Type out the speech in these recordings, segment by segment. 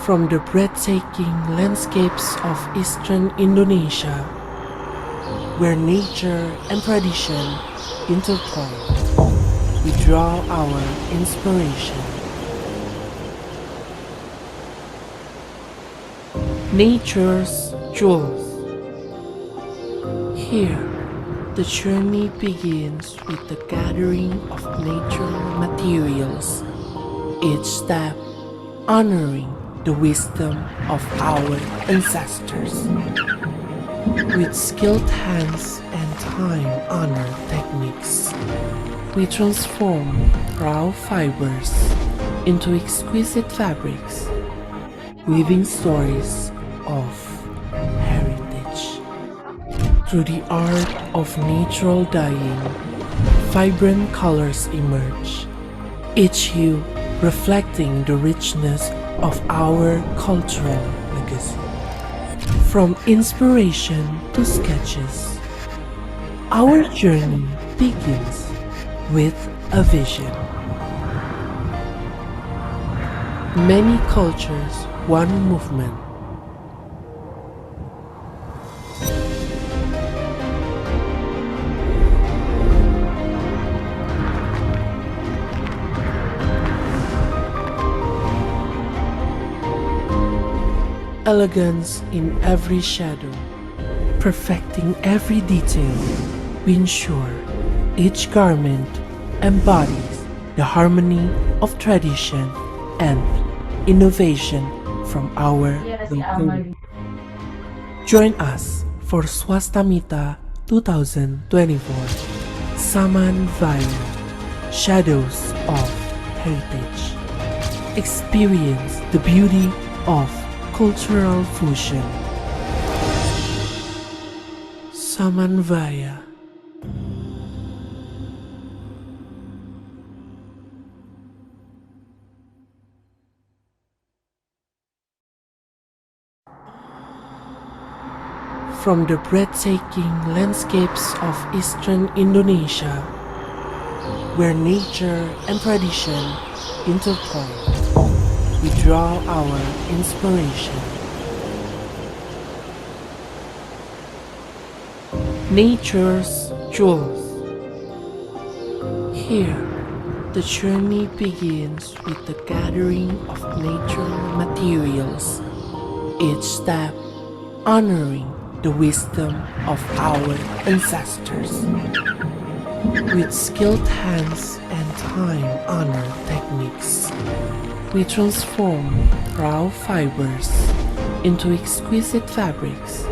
From the breathtaking landscapes of eastern Indonesia, where nature and tradition intertwine, we draw our inspiration. Nature's jewels. Here, the journey begins with the gathering of natural materials, each step honoring the wisdom of our ancestors. With skilled hands and time-honored techniques, we transform raw fibers into exquisite fabrics, weaving stories of heritage. Through the art of natural dyeing, vibrant colors emerge, each hue reflecting the richness of our cultural legacy. From inspiration to sketches, our journey begins with a vision. Many cultures, one movement. Elegance in every shadow, perfecting every detail, we ensure each garment embodies the harmony of tradition and innovation from our local. Join us for SWASTAMITA 2024, Saman Vaya, Shadows of Heritage. Experience the beauty of cultural fusion. Samanvaya. From the breathtaking landscapes of eastern Indonesia, where nature and tradition intertwine, we draw our inspiration. Nature's jewels. Here, the journey begins with the gathering of natural materials, each step honoring the wisdom of our ancestors. With skilled hands and time-honored techniques, we transform raw fibers into exquisite fabrics,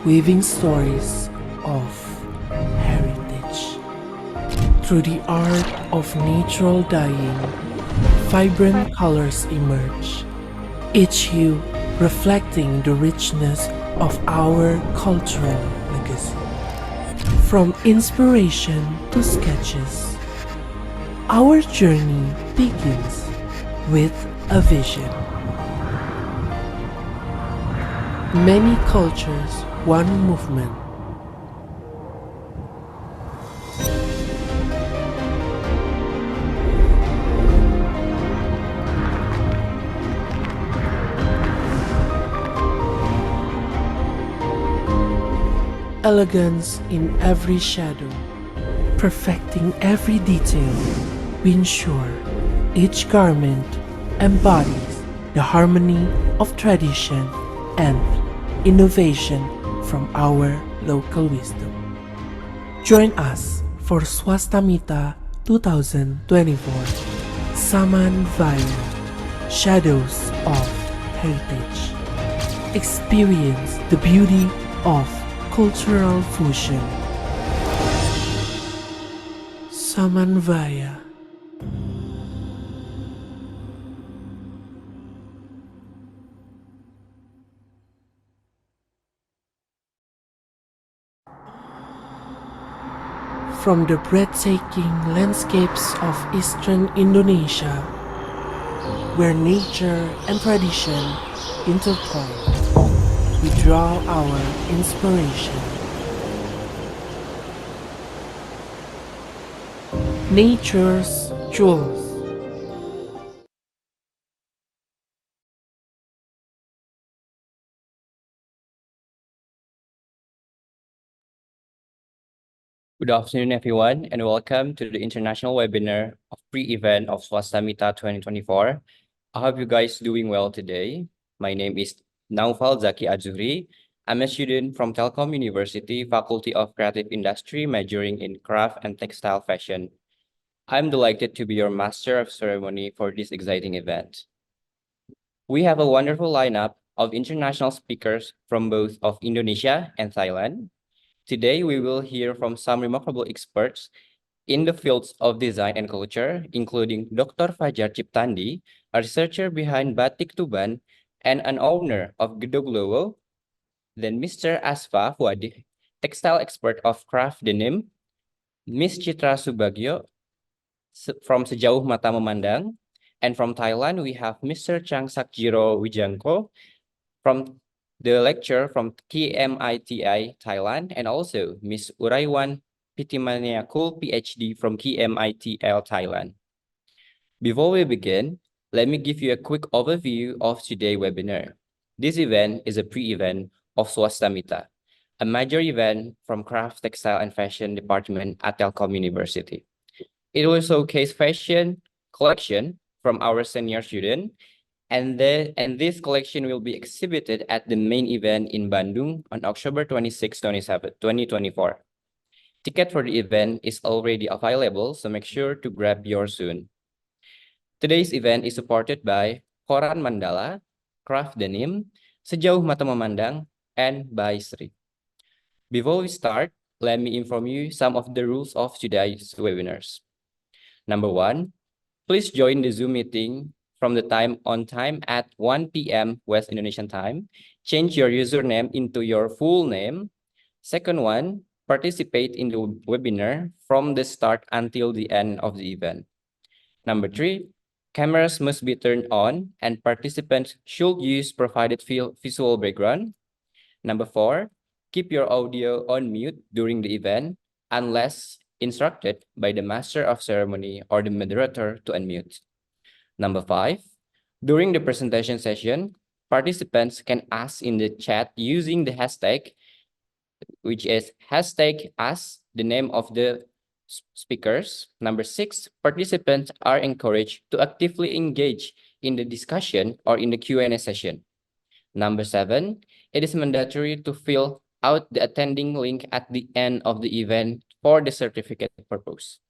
weaving stories of heritage. Through the art of natural dyeing, vibrant colors emerge, each hue reflecting the richness of our cultural legacy. From inspiration to sketches, our journey begins with a vision. Many cultures, one movement. Elegance in every shadow, perfecting every detail, we ensure each garment embodies the harmony of tradition and innovation from our local wisdom. Join us for SWASTAMITA 2024, Saman Vaya, Shadows of Heritage. Experience the beauty of cultural fusion. Samanvaya. From the breathtaking landscapes of eastern Indonesia, where nature and tradition intertwine, we draw our inspiration. Nature's jewels. Good afternoon, everyone, and welcome to the international webinar of pre-event of SWASTAMITA 2024. I hope you guys doing well today. My name is Naufal Zaki Azuri. I'm a student from Telkom University, Faculty of Creative Industry, majoring in craft and textile fashion. I'm delighted to be your master of ceremony for this exciting event. We have a wonderful lineup of international speakers from both of Indonesia and Thailand. Today, we will hear from some remarkable experts in the fields of design and culture, including Dr. Fajar Ciptandi, a researcher behind Batik Tuban and an owner of Gedoglowo, then Mr. Asfa Fuadi, textile expert of craft denim, Miss Citra Subagyo from Sejauh Mata Memandang, and from Thailand, we have Mr. Chang Sakjiro Wijangko from the lecture from KMITI Thailand, and also Miss Uraiwan Pitimaniakul, PhD from KMITL Thailand. Before we begin, let me give you a quick overview of today's webinar. This event is a pre-event of SWASTAMITA, a major event from Craft, Textile, and Fashion Department at Telkom University. It will showcase fashion collection from our senior student, and this collection will be exhibited at the main event in Bandung on October 26, 2024. Ticket for the event is already available, so make sure to grab yours soon. Today's event is supported by Koran Mandala, Craft Denim, Sejauh Mata Memandang, and by Sri. Before we start, let me inform you some of the rules of today's webinars. Number 1, please join the Zoom meeting from the time on time at 1 p.m. West Indonesian time. Change your username into your full name. Second one, participate in the webinar from the start until the end of the event. Number 3, cameras must be turned on and participants should use provided visual background. Number 4, keep your audio on mute during the event unless instructed by the master of ceremony or the moderator to unmute. Number 5, during the presentation session, participants can ask in the chat using the hashtag, which is hashtag ask the name of the speakers. Number 6, participants are encouraged to actively engage in the discussion or in the Q&A session. Number 7, it is mandatory to fill out the attending link at the end of the event for the certificate purpose.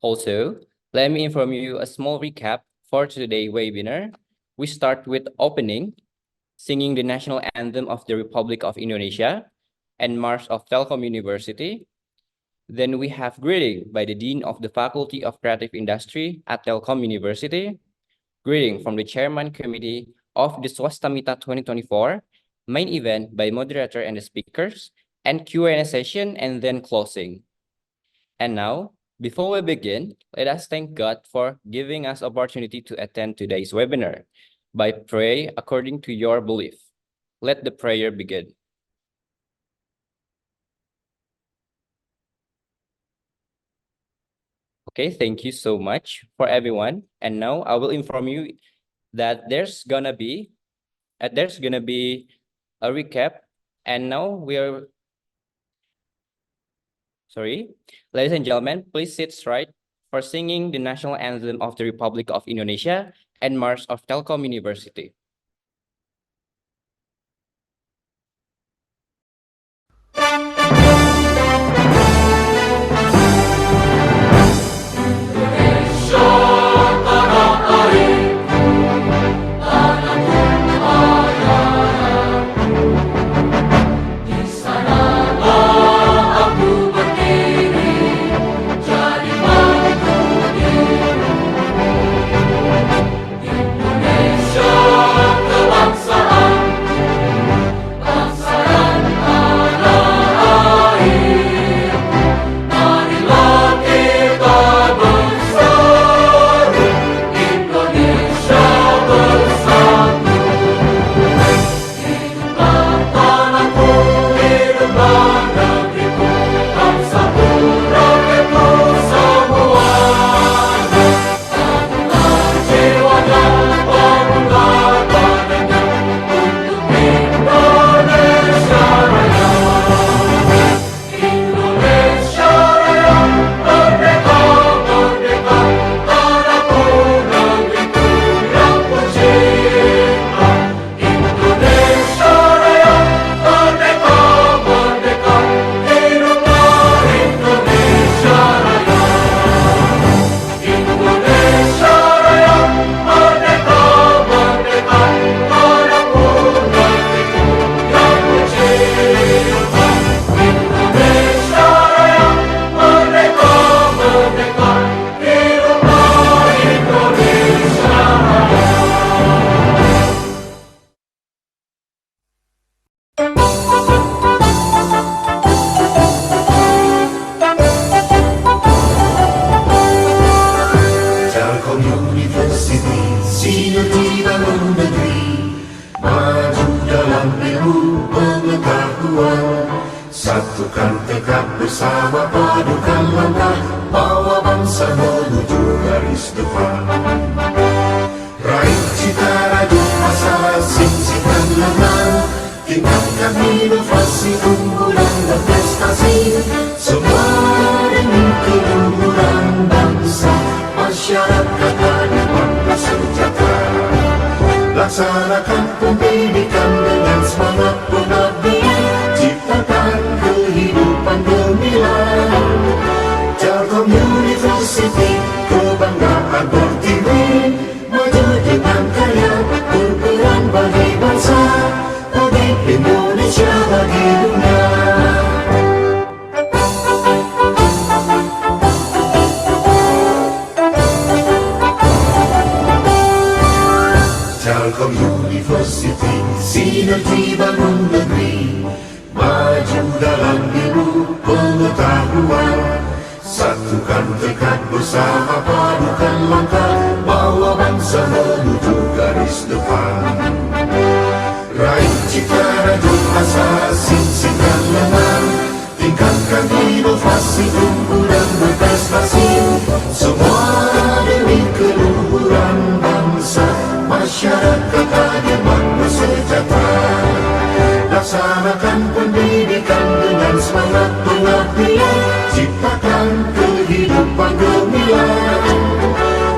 Also, let me inform you a small recap for today's webinar. We start with opening, singing the national anthem of the Republic of Indonesia and March of Telkom University. Then we have greeting by the Dean of the Faculty of Creative Industry at Telkom University, greeting from the Chairman Committee of the SWASTAMITA 2024, main event by moderator and the speakers, and Q&A session, and then closing. And now, before we begin, let us thank God for giving us opportunity to attend today's webinar. By pray according to your belief. Let the prayer begin. Okay, thank you so much for everyone. And now I will inform you that there's gonna be a recap. And now ladies and gentlemen, please sit straight for singing the national anthem of the Republic of Indonesia and March of Telkom University. Indonesia Satukan tekad bersama, padukan langkah, bawa bangsa menuju garis depan. Raih cita raju asa, singsingkan lengan, tingkatkan inovasi, unggulan dan prestasi. Semua demi keluhuran bangsa, masyarakat adil bangga sejahtera. Laksanakan pendidikan dengan semangat pengabdian, ciptakan kehidupan gemilang. Telkom University, kebanggaan Pertiwi, maju dengan karya, berperan bagi bangsa, bagi Indonesia, bagi dunia. Telkom University, sinergi bangun negeri, maju dalam ilmu pengetahuan. Satukan tekad bersama, padukan langkah, bawa bangsa menuju garis depan. Raih cita raju asa, singsingkan lengan, tingkatkan inovasi, unggulan berprestasi. Semua demi keluhuran bangsa, masyarakat adil bangga sejahtera. Laksanakan pendidikan dengan semangat pengabdian, ciptakan kehidupan gemilang.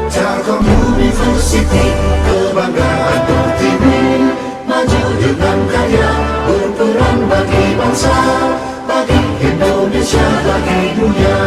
Telkom University, kebanggaan Pertiwi, maju dengan karya, berperan bagi bangsa, bagi Indonesia, bagi dunia.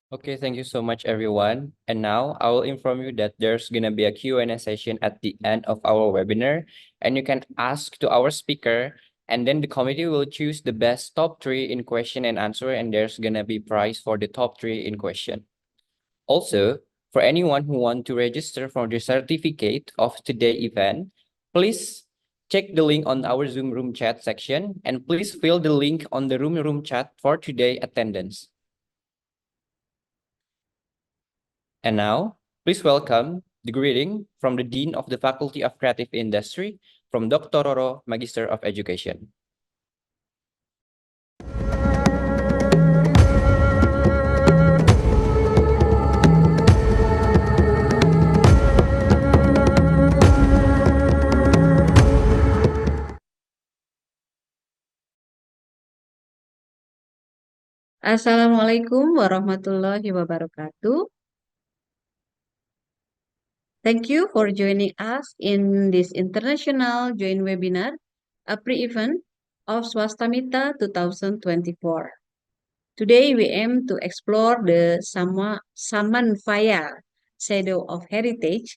Okay, thank you so much, everyone. And now I will inform you that there's gonna be a Q&A session at the end of our webinar, and you can ask to our speaker, and then the committee will choose the best top 3 in question and answer, and there's gonna be prize for the top 3 in question. Also, for anyone who want to register for the certificate of today event, please check the link on our Zoom room chat section, and please fill the link on the room chat for today attendance. And now, please welcome the greeting from the Dean of the Faculty of Creative Industry, from Dr. Roro, Magister of Education. Assalamualaikum warahmatullahi wabarakatuh. Thank you for joining us in this international joint webinar, a pre-event of SWASTAMITA 2024. Today we aim to explore the Samanvaya, Shadow of Heritage,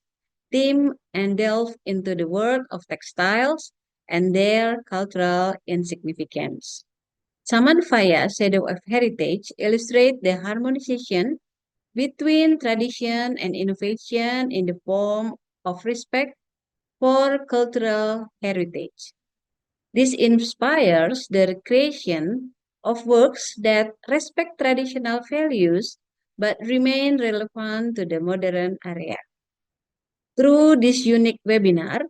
theme and delve into the world of textiles and their cultural insignificance. Samanvaya, Shadow of Heritage, illustrate the harmonization between tradition and innovation in the form of respect for cultural heritage. This inspires the creation of works that respect traditional values but remain relevant to the modern era. Through this unique webinar,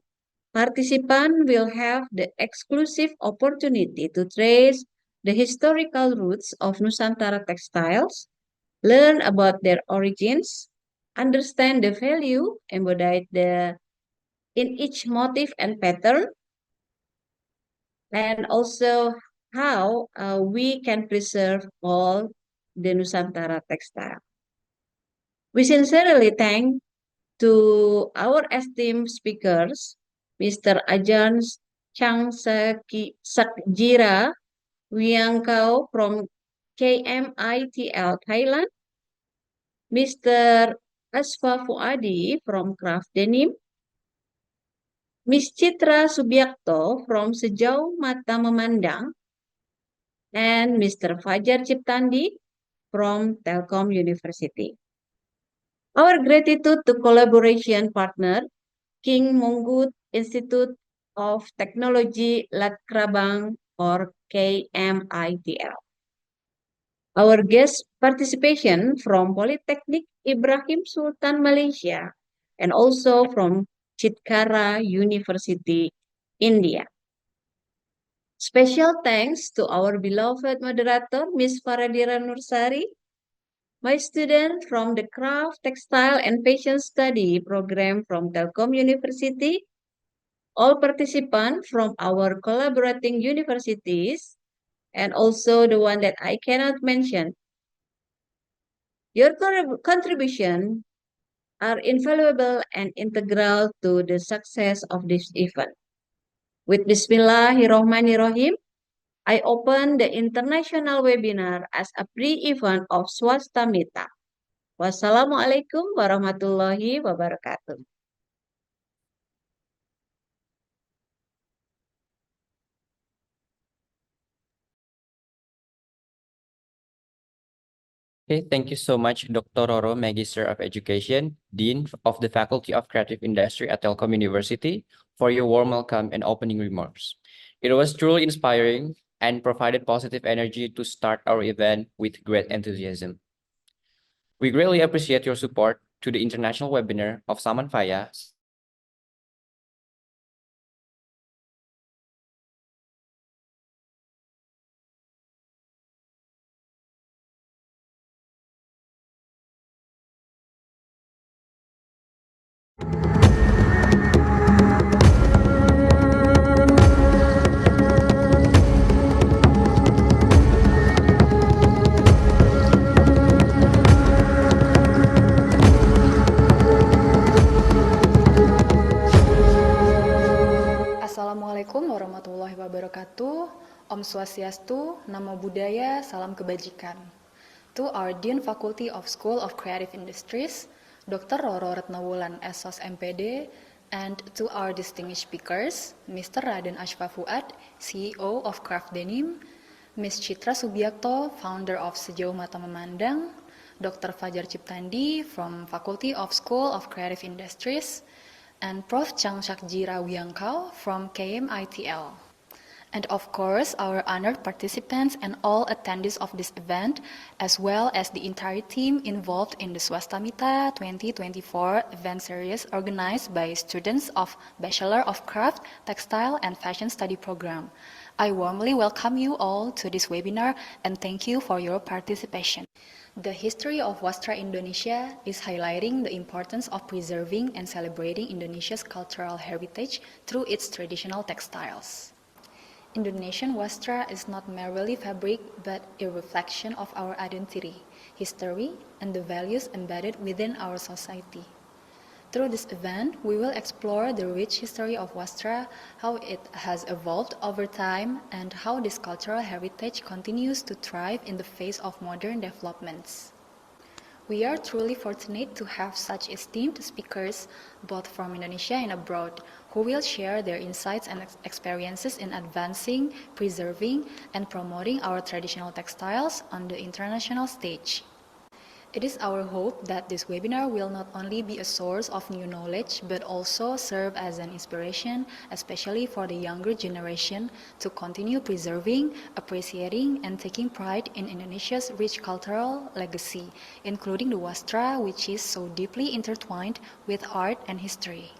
participants will have the exclusive opportunity to trace the historical roots of Nusantara textiles, learn about their origins, understand the value embodied in each motif and pattern, and also how we can preserve all the Nusantara textile. We sincerely thank to our esteemed speakers, Mr. Ajan Sakjira Wiangkau from KMITL Thailand, Mr. Asfa Fuadi from Craft Denim, Miss Citra Subiakto from Sejauh Mata Memandang, and Mr. Fajar Ciptandi from Telkom University. Our gratitude to collaboration partner, King Monggut Institute of Technology Lat Krabang or KMITL. Our guest participation from Polytechnic Ibrahim Sultan Malaysia and also from Chitkara University, India. Special thanks to our beloved moderator, Ms. Faradira Nursari, my student from the Craft, Textile and Fashion Study program from Telkom University, all participants from our collaborating universities, and also the one that I cannot mention. Your contribution are invaluable and integral to the success of this event. With Bismillahirrahmanirrahim, I open the international webinar as a pre-event of SWASTAMITA. Wassalamualaikum warahmatullahi wabarakatuh. Okay, thank you so much, Dr. Roro, Magister of Education, Dean of the Faculty of Creative Industry at Telkom University, for your warm welcome and opening remarks. It was truly inspiring and provided positive energy to start our event with great enthusiasm. We greatly appreciate your support to the international webinar of Samanfaya. Assalamualaikum warahmatullahi wabarakatuh. Om Swastiastu, Namo Buddhaya, Salam Kebajikan. To our Dean Faculty of School of Creative Industries, Dr. Roro Retnawulan SOS MPD, and to our distinguished speakers, Mr. Raden Ashfa Fuad, CEO of Craft Denim, Ms. Citra Subiakto, founder of Sejauh Mata Memandang, Dr. Fajar Ciptandi from Faculty of School of Creative Industries, and Prof. Chang Shakjira Wiangkau from KMITL. And of course, our honored participants and all attendees of this event, as well as the entire team involved in the SWASTAMITA 2024 event series organized by students of Bachelor of Craft, Textile and Fashion Study program. I warmly welcome you all to this webinar and thank you for your participation. The history of Wastra Indonesia is highlighting the importance of preserving and celebrating Indonesia's cultural heritage through its traditional textiles. Indonesian Wastra is not merely fabric, but a reflection of our identity, history, and the values embedded within our society. Through this event, we will explore the rich history of Wastra, how it has evolved over time, and how this cultural heritage continues to thrive in the face of modern developments. We are truly fortunate to have such esteemed speakers, both from Indonesia and abroad, who will share their insights and experiences in advancing, preserving, and promoting our traditional textiles on the international stage. It is our hope that this webinar will not only be a source of new knowledge, but also serve as an inspiration, especially for the younger generation, to continue preserving, appreciating, and taking pride in Indonesia's rich cultural legacy, including the Wastra, which is so deeply intertwined with art and history.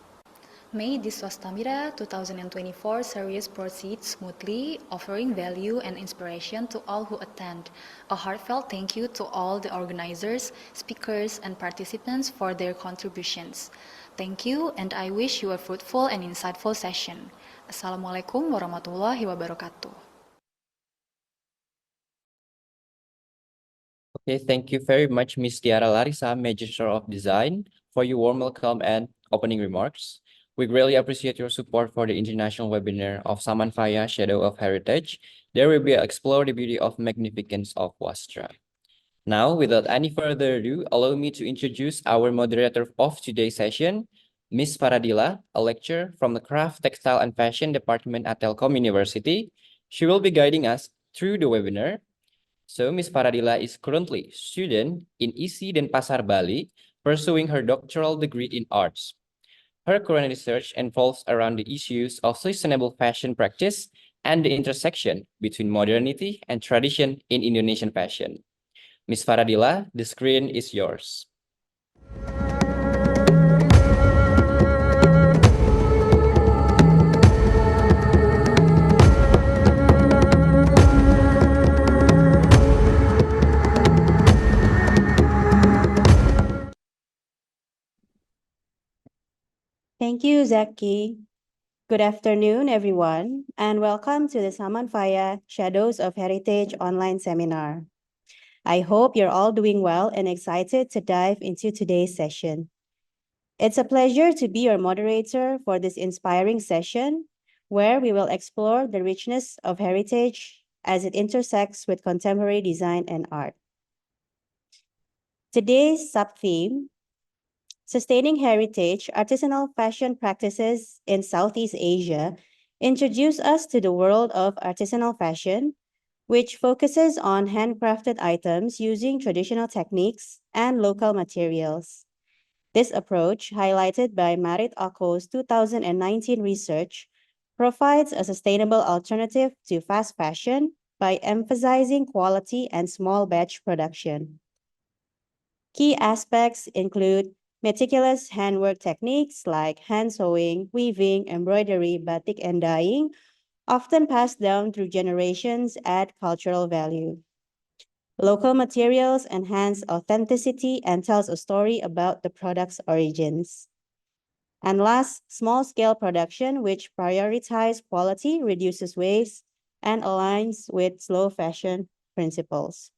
May this SWASTAMITA 2024 series proceed smoothly, offering value and inspiration to all who attend. A heartfelt thank you to all the organizers, speakers, and participants for their contributions. Thank you, and I wish you a fruitful and insightful session. Assalamualaikum warahmatullahi wabarakatuh. Okay, thank you very much, Ms. Tiara Larissa, Magister of Design, for your warm welcome and opening remarks. We greatly appreciate your support for the international webinar of Samanfaya, Shadow of Heritage. There will be explore the beauty of magnificence of Wastra. Now, without any further ado, allow me to introduce our moderator of today's session, Ms. Faradila, a lecturer from the Craft, Textile, and Fashion Department at Telkom University. She will be guiding us through the webinar. So, Ms. Faradila is currently student in ISI Denpasar, Bali, pursuing her doctoral degree in arts. Her current research involves around the issues of sustainable fashion practice and the intersection between modernity and tradition in Indonesian fashion. Miss Faradila, the screen is yours. Thank you, Zaki. Good afternoon, everyone, and welcome to the Samanfaya Shadows of Heritage online seminar. I hope you're all doing well and excited to dive into today's session. It's a pleasure to be your moderator for this inspiring session, where we will explore the richness of heritage as it intersects with contemporary design and art. Today's sub-theme, Sustaining Heritage Artisanal Fashion Practices in Southeast Asia, introduce us to the world of artisanal fashion, which focuses on handcrafted items using traditional techniques and local materials. This approach, highlighted by Marit Ako's 2019 research, provides a sustainable alternative to fast fashion by emphasizing quality and small batch production. Key aspects include meticulous handwork techniques like hand sewing, weaving, embroidery, batik, and dyeing, often passed down through generations, add cultural value. Local materials enhance authenticity and tells a story about the product's origins. And last, small-scale production, which prioritizes quality, reduces waste, and aligns with slow fashion principles.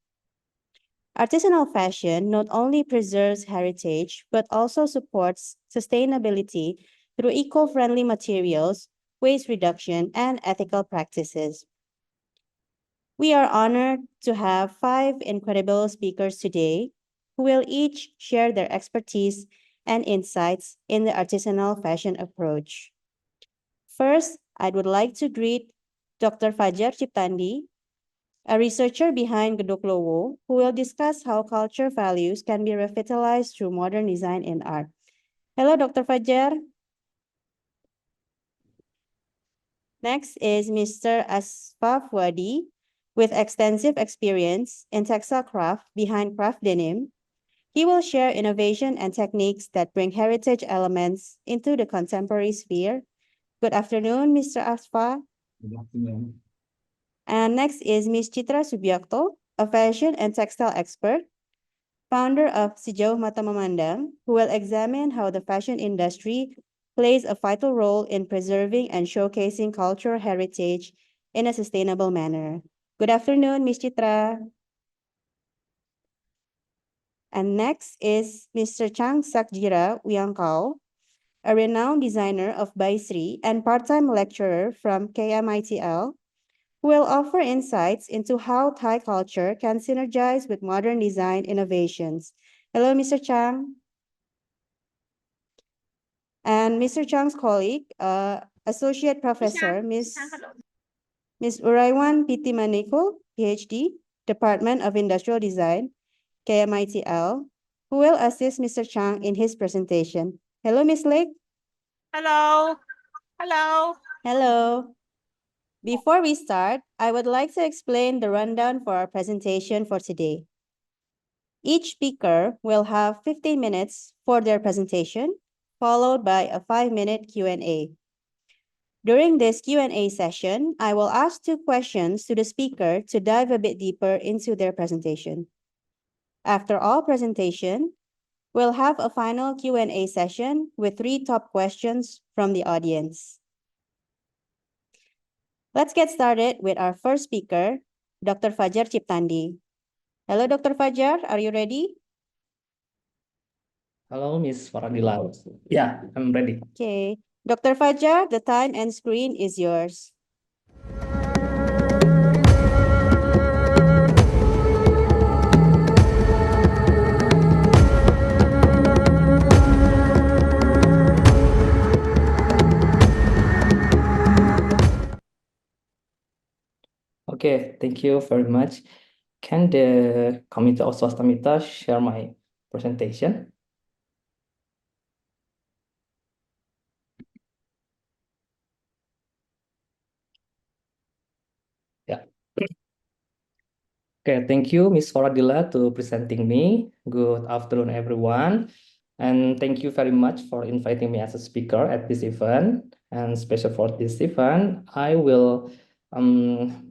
Artisanal fashion not only preserves heritage, but also supports sustainability through eco-friendly materials, waste reduction, and ethical practices. We are honored to have 5 incredible speakers today who will each share their expertise and insights in the artisanal fashion approach. First, I would like to greet Dr. Fajar Ciptandi, a researcher behind Gedoklowo, who will discuss how culture values can be revitalized through modern design and art. Hello, Dr. Fajar. Next is Mr. Asfaf Wadi, with extensive experience in textile craft behind Craft Denim. He will share innovation and techniques that bring heritage elements into the contemporary sphere. Good afternoon, Mr. Asfaf. Good afternoon. And next is Ms. Chitra Subiakto, a fashion and textile expert, founder of Sejauh Mata Memandang, who will examine how the fashion industry plays a vital role in preserving and showcasing cultural heritage in a sustainable manner. Good afternoon, Ms. Chitra. And next is Mr. Chang Sakjira Wiangkao, a renowned designer of Baisri and part-time lecturer from KMITL, who will offer insights into how Thai culture can synergize with modern design innovations. Hello, Mr. Chang. And Mr. Chang's colleague, Associate Professor, Ms. Uraiwan Piti Maneko, PhD, Department of Industrial Design, KMITL, who will assist Mr. Chang in his presentation. Hello, Ms. Lake. Hello. Hello. Hello. Before we start, I would like to explain the rundown for our presentation for today. Each speaker will have 15 minutes for their presentation, followed by a 5-minute Q&A. During this Q&A session, I will ask 2 questions to the speaker to dive a bit deeper into their presentation. After all presentation, we'll have a final Q&A session with 3 top questions from the audience. Let's get started with our first speaker, Dr. Fajar Ciptandi. Hello, Dr. Fajar, are you ready? Hello, Miss Faradila. Yeah, I'm ready. Okay. Dr. Fajar, the time and screen is yours. Okay, thank you very much. Can the Committee of SWASTAMITA share my presentation? Yeah. Okay, thank you, Miss Faradila, to presenting me. Good afternoon, everyone. And thank you very much for inviting me as a speaker at this event. And special for this event, I will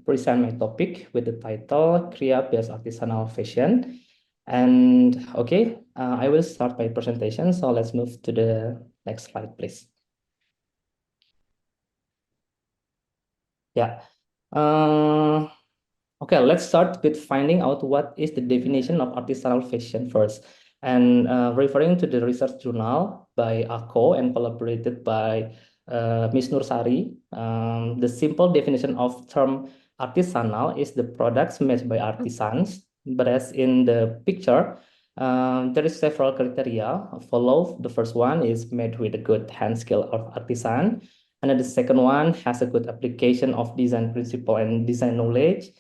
present my topic with the title Kriya-based artisanal fashion. And okay, I will start my presentation. So let's move to the next slide, please. Yeah. Okay, let's start with finding out what is the definition of artisanal fashion first. And referring to the research journal by ACO and collaborated by Ms. Nursari, the simple definition of term artisanal is the products made by artisans. But as in the picture, there is several criteria follow. The first one is made with a good hand skill of artisan. And then the second one has a good application of design principle and design knowledge.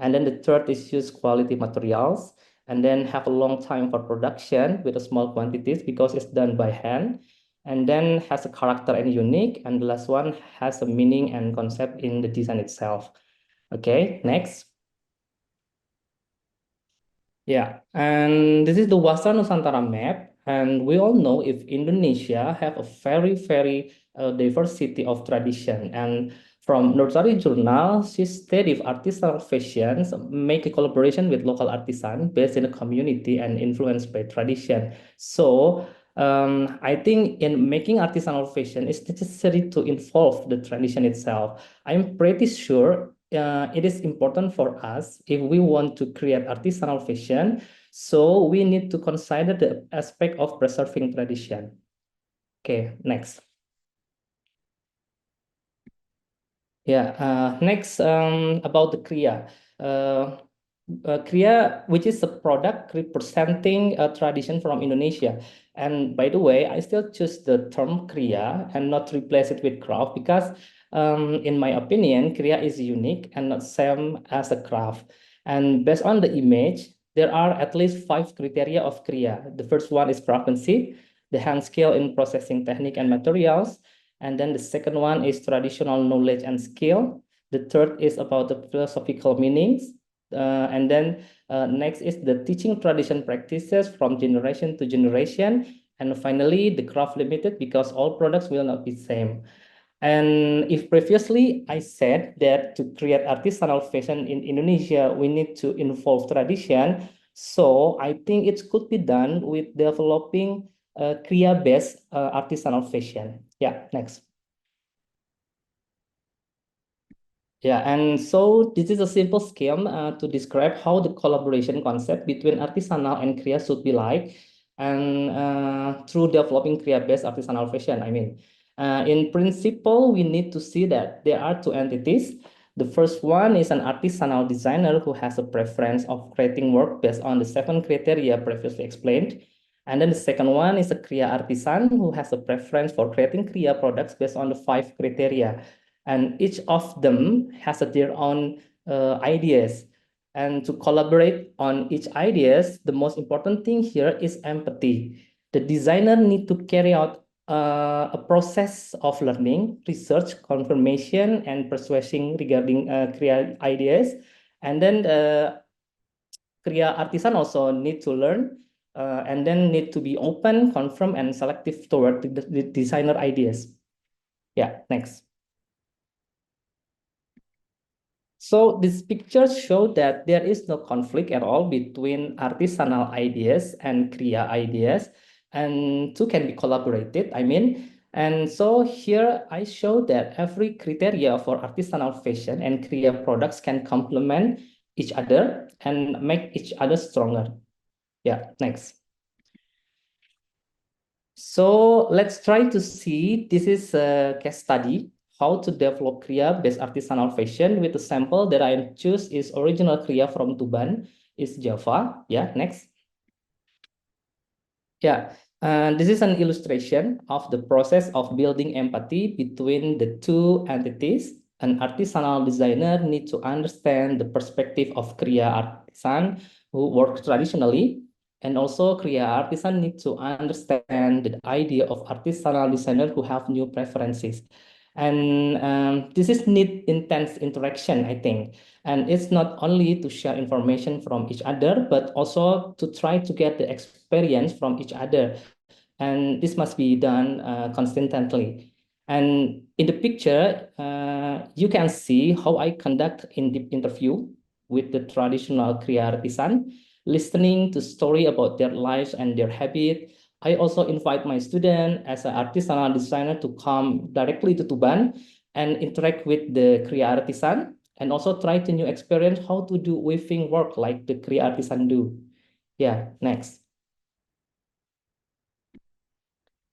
And then the third is use quality materials and then have a long time for production with a small quantities because it's done by hand. And then has a character and unique. And the last one has a meaning and concept in the design itself. Okay, next. Yeah, and this is the Wasra Nusantara map. And we all know if Indonesia have a very diversity of tradition. And from Nursery Journal, she stated if artisanal fashions make a collaboration with local artisan based in a community and influenced by tradition. So I think in making artisanal fashion, it's necessary to involve the tradition itself. I'm pretty sure it is important for us if we want to create artisanal fashion. So we need to consider the aspect of preserving tradition. Okay, next. Yeah, next about the Kriya. Kriya, which is a product representing a tradition from Indonesia. And by the way, I still choose the term Kriya and not replace it with craft because in my opinion, Kriya is unique and not same as a craft. And based on the image, there are at least 5 criteria of Kriya. The first one is craftsmanship, the hand skill in processing technique and materials. And then the second one is traditional knowledge and skill. The third is about the philosophical meanings. And then next is the teaching tradition practices from generation to generation. And finally, the craft limited because all products will not be same. And if previously I said that to create artisanal fashion in Indonesia, we need to involve tradition. So I think it could be done with developing Kriya-based artisanal fashion. Yeah, next. Yeah, and so this is a simple scheme to describe how the collaboration concept between artisanal and Kriya should be like, and through developing Kriya-based artisanal fashion, I mean. In principle, we need to see that there are 2 entities. The first one is an artisanal designer who has a preference of creating work based on the 7 criteria previously explained. And then the second one is a Kriya artisan who has a preference for creating Kriya products based on the 5 criteria. And each of them has their own ideas. And to collaborate on each ideas, the most important thing here is empathy. The designer need to carry out a process of learning, research, confirmation, and persuasion regarding Kriya ideas. And then Kriya artisan also need to learn and then need to be open, confirm, and selective toward the designer ideas. Yeah, next. So these pictures show that there is no conflict at all between artisanal ideas and Kriya ideas, and 2 can be collaborated, I mean. And so here I show that every criteria for artisanal fashion and Kriya products can complement each other and make each other stronger. Yeah, next. So let's try to see, this is a case study how to develop Kriya-based artisanal fashion with the sample that I choose is original Kriya from Tuban, is Java. Yeah, next. Yeah, this is an illustration of the process of building empathy between the 2 entities. An artisanal designer needs to understand the perspective of Kriya artisan who work traditionally, and also Kriya artisan need to understand the idea of artisanal designer who have new preferences. And this is need intense interaction, I think. And it's not only to share information from each other, but also to try to get the experience from each other. And this must be done consistently. And in the picture, you can see how I conduct in-depth interview with the traditional Kriya artisan, listening to story about their lives and their habit. I also invite my student as an artisanal designer to come directly to Tuban and interact with the Kriya artisan, and also try to new experience how to do weaving work like the Kriya artisan do. Yeah, next.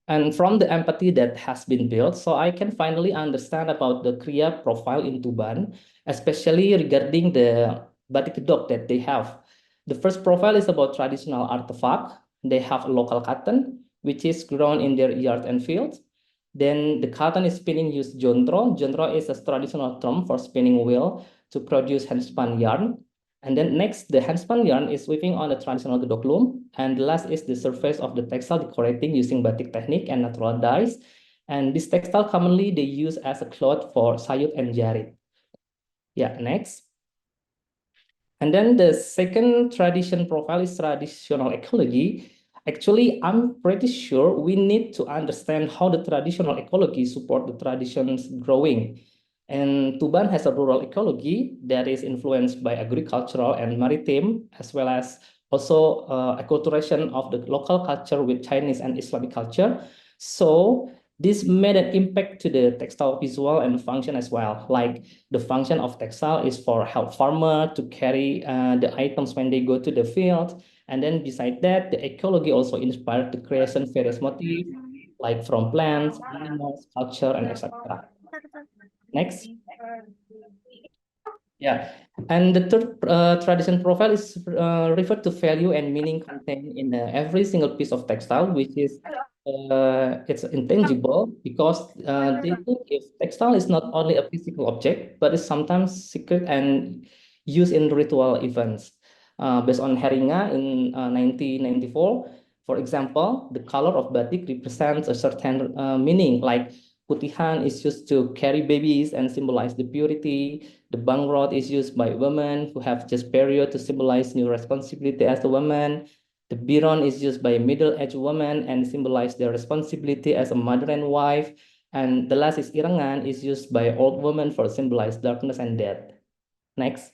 And from the empathy that has been built, so I can finally understand about the Kriya profile in Tuban, especially regarding the batik kedok that they have. The first profile is about traditional artifact. They have a local cotton, which is grown in their yard and fields. Then the cotton is spinning use jontro. Jontro is a traditional term for spinning wheel to produce handspun yarn. And then next, the handspun yarn is weaving on a traditional gedok loom. And the last is the surface of the textile decorating using batik technique and natural dyes. And this textile commonly they use as a cloth for sayut and jarit. Yeah, next. And then the second tradition profile is traditional ecology. Actually, I'm pretty sure we need to understand how the traditional ecology support the traditions growing. And Tuban has a rural ecology that is influenced by agricultural and maritime, as well as also acculturation of the local culture with Chinese and Islamic culture. So this made an impact to the textile visual and function as well. Like the function of textile is for help farmer to carry the items when they go to the field. And then beside that, the ecology also inspired the creation various motifs like from plants, animals, culture, and etc. Next. Yeah, and the third tradition profile is referred to value and meaning contained in every single piece of textile, which is it's intangible because they think if textile is not only a physical object, but is sometimes secret and used in ritual events. Based on Heringa in 1994, for example, the color of batik represents a certain meaning, like putihan is used to carry babies and symbolize the purity. The bangrot is used by women who have just period to symbolize new responsibility as a woman. The biron is used by middle-aged women and symbolize their responsibility as a mother and wife. And the last is irangan is used by old women for symbolize darkness and death. Next.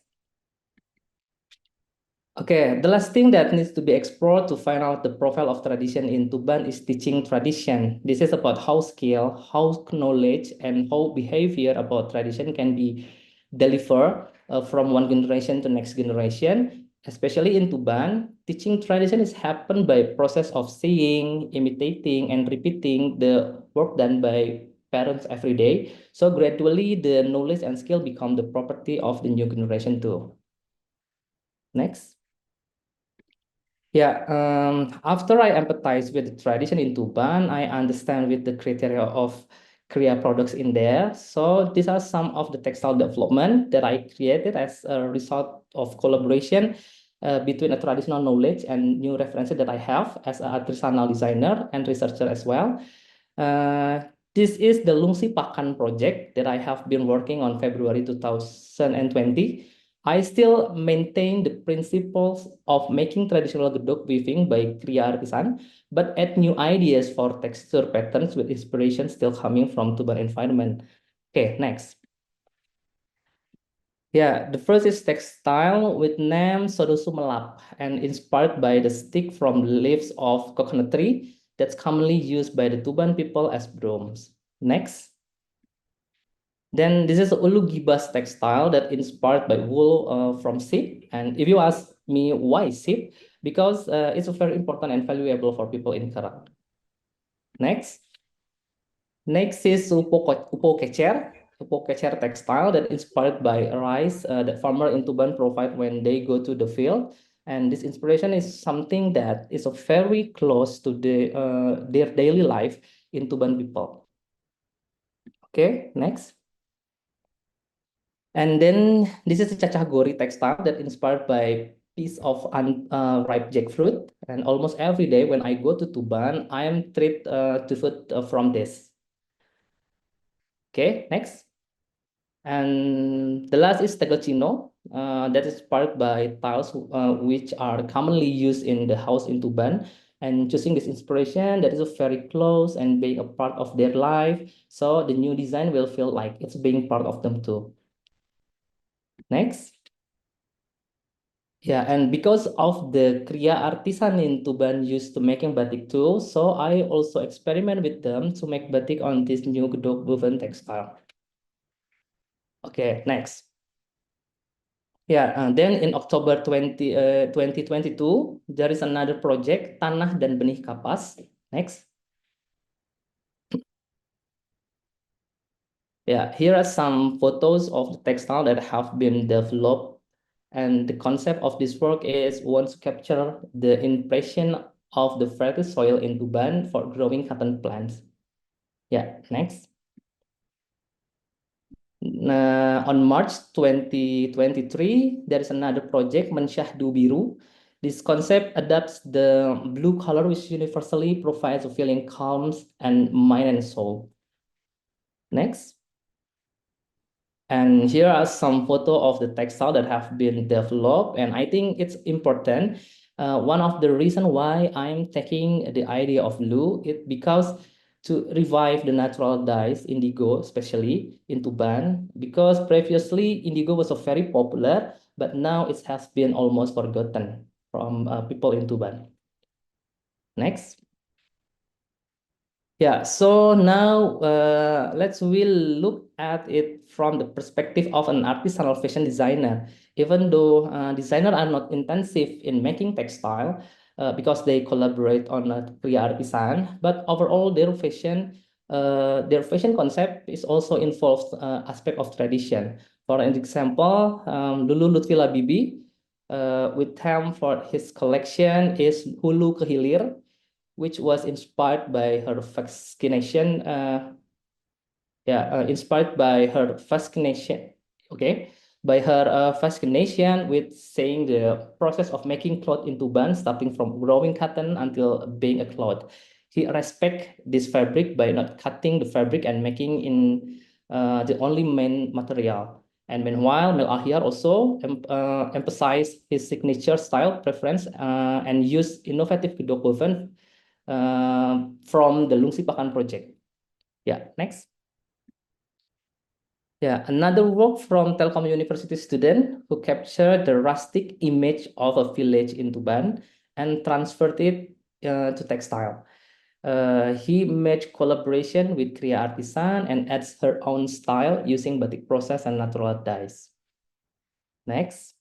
Okay, the last thing that needs to be explored to find out the profile of tradition in Tuban is teaching tradition. This is about how skill, how knowledge, and how behavior about tradition can be delivered from one generation to next generation. Especially in Tuban, teaching tradition is happened by process of seeing, imitating, and repeating the work done by parents every day. So gradually, the knowledge and skill become the property of the new generation too. Next. Yeah, after I empathize with the tradition in Tuban, I understand with the criteria of Kriya products in there. So these are some of the textile development that I created as a result of collaboration between a traditional knowledge and new references that I have as an artisanal designer and researcher as well. Uh, this is the Lungsi Pakan project that I have been working on February 2020. I still maintain the principles of making traditional gedok weaving by Kriya artisan, but add new ideas for texture patterns with inspiration still coming from Tuban environment. Okay, next. Yeah, the first is textile with name Sodosu Melap and inspired by the stick from the leaves of coconut tree that's commonly used by the Tuban people as brooms. Next. Then this is Ulu Gibas textile that inspired by wool from sheep. And if you ask me why sheep, because it's very important and valuable for people in Karak. Next. Next is Upo Kecer. Upo Kecer textile that inspired by rice that farmer in Tuban provide when they go to the field. And this inspiration is something that is very close to their daily life in Tuban people. Okay, next. And then this is a cacah gori textile that inspired by piece of unripe jackfruit. And almost every day when I go to Tuban, I am treated to food from this. Okay, next. And the last is Tegelcino, that is sparked by tiles which are commonly used in the house in Tuban. And choosing this inspiration that is very close and being a part of their life. So the new design will feel like it's being part of them too. Next. Yeah, and because of the Kriya artisan in Tuban used to making batik too, so I also experiment with them to make batik on this new gedok woven textile. Okay, next. Yeah, then in October 2022, there is another project, Tanah dan Benih Kapas. Next. Yeah, here are some photos of the textile that have been developed. And the concept of this work is wants to capture the impression of the fertile soil in Tuban for growing cotton plants. Yeah, next. On March 2023, there is another project, Mensyahdu Biru. This concept adapts the blue color, which universally provides a feeling calm and mind and soul. Next. And here are some photos of the textile that have been developed. And I think it's important. One of the reasons why I'm taking the idea of blue is because to revive the natural dyes, indigo, especially in Tuban, because previously indigo was a very popular, but now it has been almost forgotten from people in Tuban. Next. Yeah, so now we'll look at it from the perspective of an artisanal fashion designer. Even though designers are not intensive in making textile because they collaborate on a Kriya artisan, but overall their fashion concept is also involves aspect of tradition. For an example, Lulu Lutfi Labibi with theme for his collection is Hulu Kehilir, which was inspired by her fascination. Inspired by her fascination. Okay, by her fascination with seeing the process of making cloth into bands, starting from growing cotton until being a cloth. He respect this fabric by not cutting the fabric and making in the only main material. And meanwhile, Mel Ahyar also emphasized his signature style preference and used innovative gedok woven from the Lungsi Pakan project. Yeah, next. Yeah, another work from Telkom University student who captured the rustic image of a village in Tuban and transferred it to textile. He made collaboration with Kriya artisan and adds her own style using batik process and natural dyes. Next.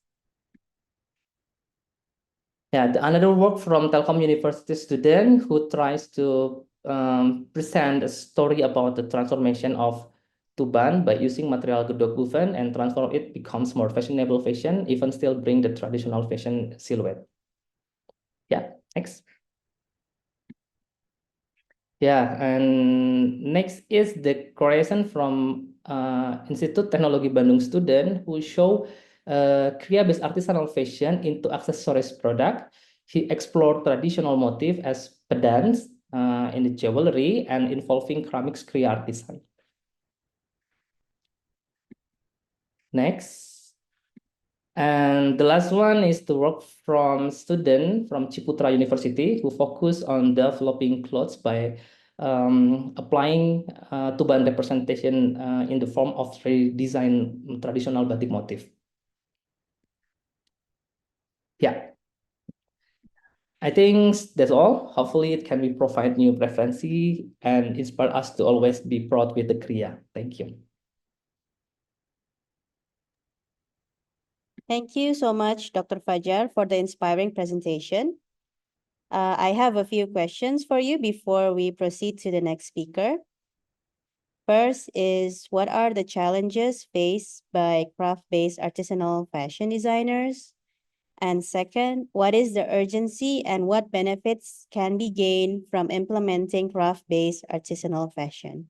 Yeah, another work from Telkom University student who tries to present a story about the transformation of Tuban by using material gedok woven and transform it becomes more fashionable fashion, even still bring the traditional fashion silhouette. Yeah, next. Yeah, and next is the creation from Institut Teknologi Bandung student who show Kriya-based artisanal fashion into accessories product. He explored traditional motif as pedants in the jewelry and involving ceramics Kriya artisan. Next. And the last one is the work from student from Ciputra University who focus on developing clothes by applying Tuban representation in the form of design traditional batik motif. Yeah, I think that's all. Hopefully it can be provide new reference and inspire us to always be proud with the Kriya. Thank you. Thank you so much, Dr. Fajar, for the inspiring presentation. I have a few questions for you before we proceed to the next speaker. First is, what are the challenges faced by craft-based artisanal fashion designers? And second, what is the urgency and what benefits can be gained from implementing craft-based artisanal fashion?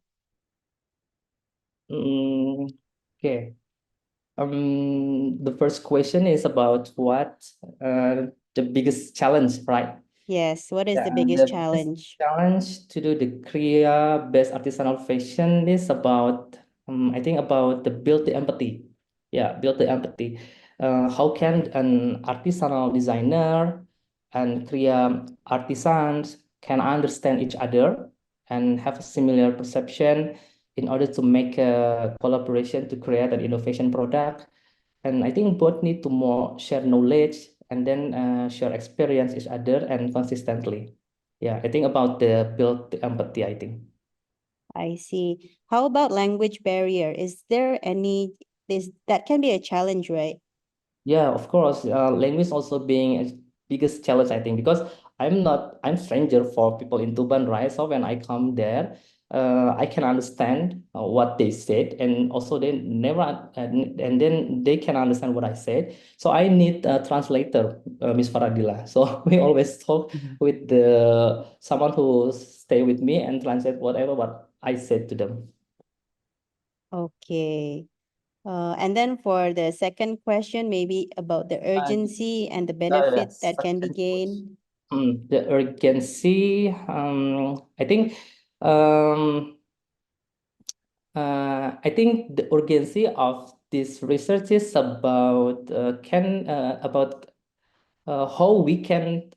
Okay. The first question is about what the biggest challenge, right? Yes, what is the Yeah, biggest the biggest challenge? challenge to do the Kriya-based artisanal fashion is about I think about the build the empathy. Yeah, build the empathy. How can an artisanal designer and Korea artisans can understand each other and have a similar perception in order to make a collaboration to create an innovation product? And I think both need to more share knowledge and then share experience each other and consistently. Yeah, I think about the build the empathy, I think. I see. How about language barrier? Is there any this that can be a challenge, right? Yeah, of course. Language also being a biggest challenge, I think, because I'm stranger for people in Tuban, right? So when I come there, I can understand what they said, and also they never, and then they can understand what I said. So I need a translator, Miss Faradila. So we always talk with the someone who stay with me and translate whatever what I said to them. Okay. And then for the second question, maybe about the urgency and the benefit Yes, that can be gained. The urgency, I think, um, I think the urgency of this research is about how we can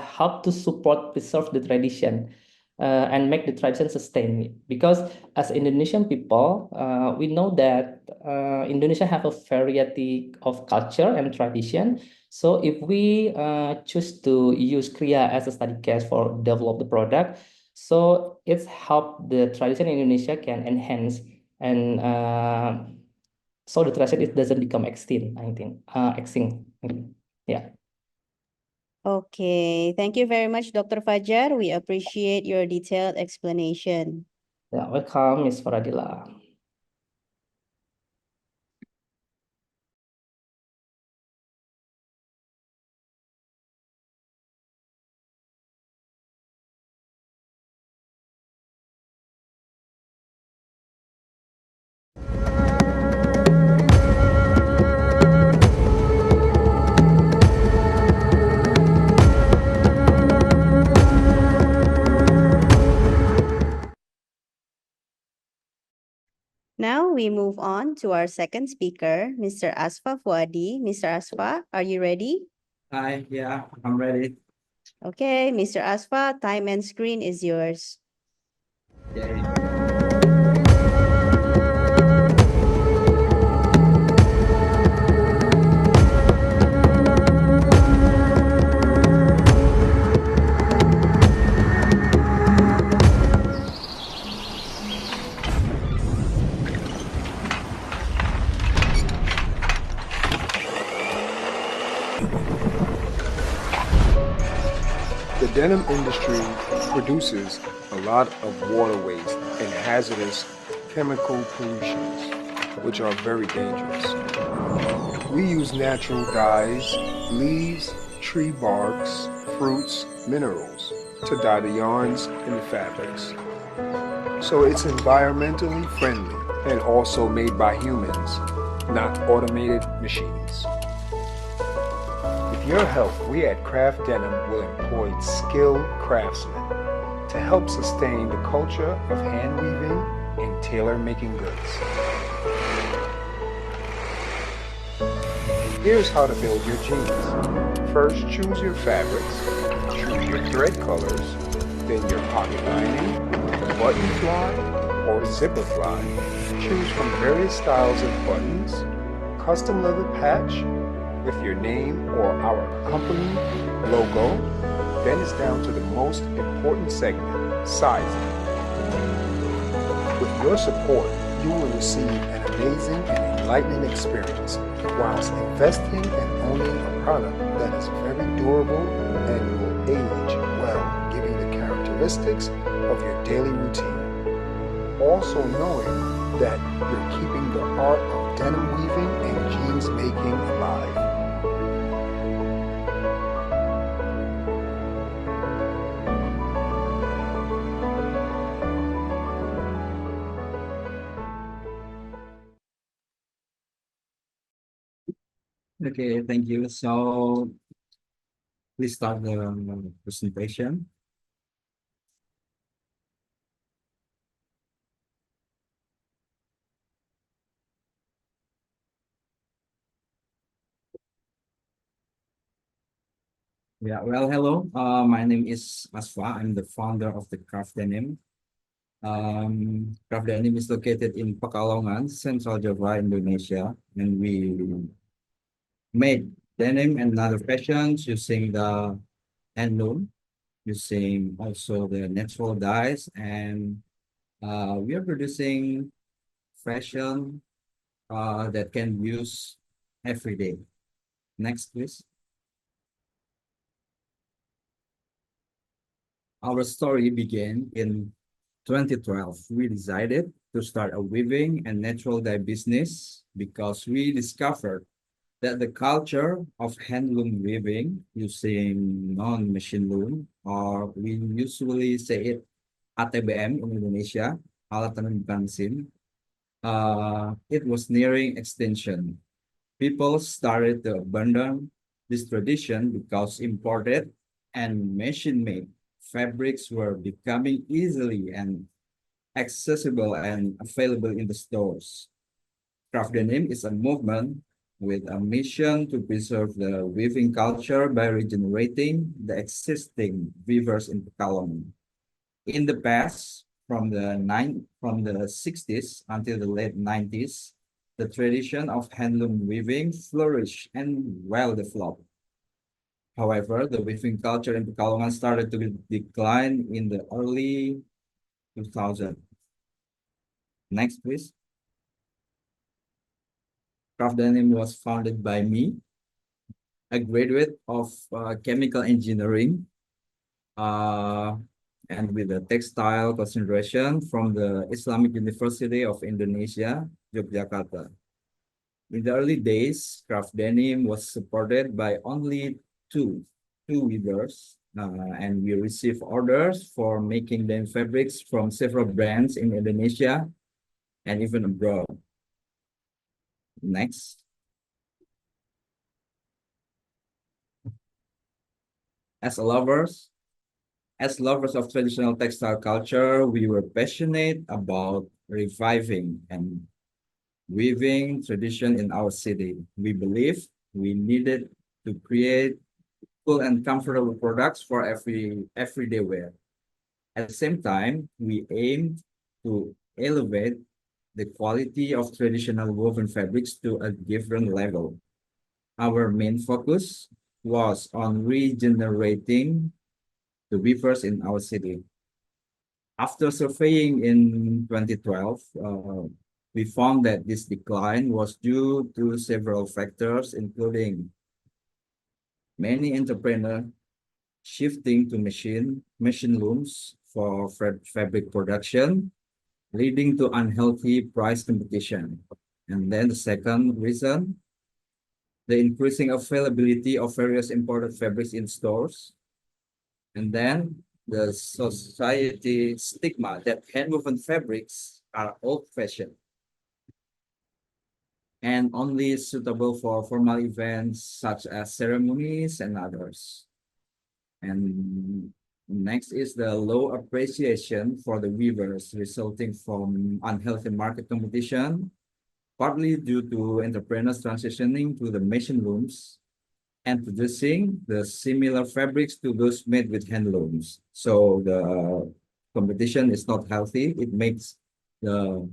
help to support preserve the tradition and make the tradition sustain. Because as Indonesian people, we know that Indonesia have a variety of culture and tradition. So if we choose to use Korea as a study case for develop the product, so it's help the tradition in Indonesia can enhance and so the tradition it doesn't become extinct. I think extinct. Yeah. Okay. Thank you very much, Dr. Fajar. We appreciate your detailed explanation. Yeah, welcome, Miss Faradila. Now we move on to our second speaker, Mr. Asfa Fuadi. Mr. Asfa, are you ready? Hi, yeah, I'm ready. Okay, Mr. Asfa, time and screen is yours. Okay. The denim industry produces a lot of water waste and hazardous chemical pollutions, which are very dangerous. We use natural dyes, leaves, tree barks, fruits, minerals to dye the yarns and the fabrics. So it's environmentally friendly and also made by humans, not automated machines. With your help, we at Craft Denim will employ skilled craftsmen to help sustain the culture of hand weaving and tailor making goods. Here's how to build your jeans. First, choose your fabrics, choose your thread colors, then your pocket lining, button fly, or zipper fly. Choose from various styles of buttons, custom leather patch, with your name or our company logo. Then it's down to the most important segment, sizing. With your support, you will receive an amazing and enlightening experience whilst investing and owning a product that is very durable and will age well, giving the characteristics of your daily routine. Also knowing that you're keeping the art of denim weaving and jeans making alive. Okay, thank you. So please start the presentation. Yeah, well, hello. My name is Asfa. I'm the founder of the Craft Denim. Craft Denim is located in Pekalongan, Central Java, Indonesia, and we made denim and other fashions using the handloom, using also the natural dyes, and we are producing fashion that can use every day. Next, please. Our story began in 2012. We decided to start a weaving and natural dye business because we discovered that the culture of handloom weaving using non-machine loom, or we usually say it ATBM in Indonesia, alat tenun bukan mesin, it was nearing extinction. People started to abandon this tradition because imported and machine-made fabrics were becoming easily and accessible and available in the stores. Craft denim is a movement with a mission to preserve the weaving culture by regenerating the existing weavers in Pekalongan. In the past, from the 60s until the late 90s, the tradition of handloom weaving flourished and well developed. However, the weaving culture in Pekalongan started to decline in the early 2000s. Next, please. Craft Denim was founded by me, a graduate of chemical engineering, uh, and with a textile concentration from the Islamic University of Indonesia, Yogyakarta. In the early days, Craft Denim was supported by only two weavers, and we received orders for making denim fabrics from several brands in Indonesia and even abroad. Next. As lovers, As lovers of traditional textile culture, we were passionate about reviving and weaving tradition in our city. We believed we needed to create cool and comfortable products for everyday wear. At the same time, we aimed to elevate the quality of traditional woven fabrics to a different level. Our main focus was on regenerating the weavers in our city. After surveying in 2012, we found that this decline was due to several factors, including many entrepreneurs shifting to machine looms for fabric production, leading to unhealthy price competition. And then the second reason, the increasing availability of various imported fabrics in stores. And then the society stigma that handwoven fabrics are old-fashioned and only suitable for formal events such as ceremonies and others. And next is the low appreciation for the weavers resulting from unhealthy market competition, partly due to entrepreneurs transitioning to the machine looms and producing the similar fabrics to those made with handlooms. So the competition is not healthy. It makes the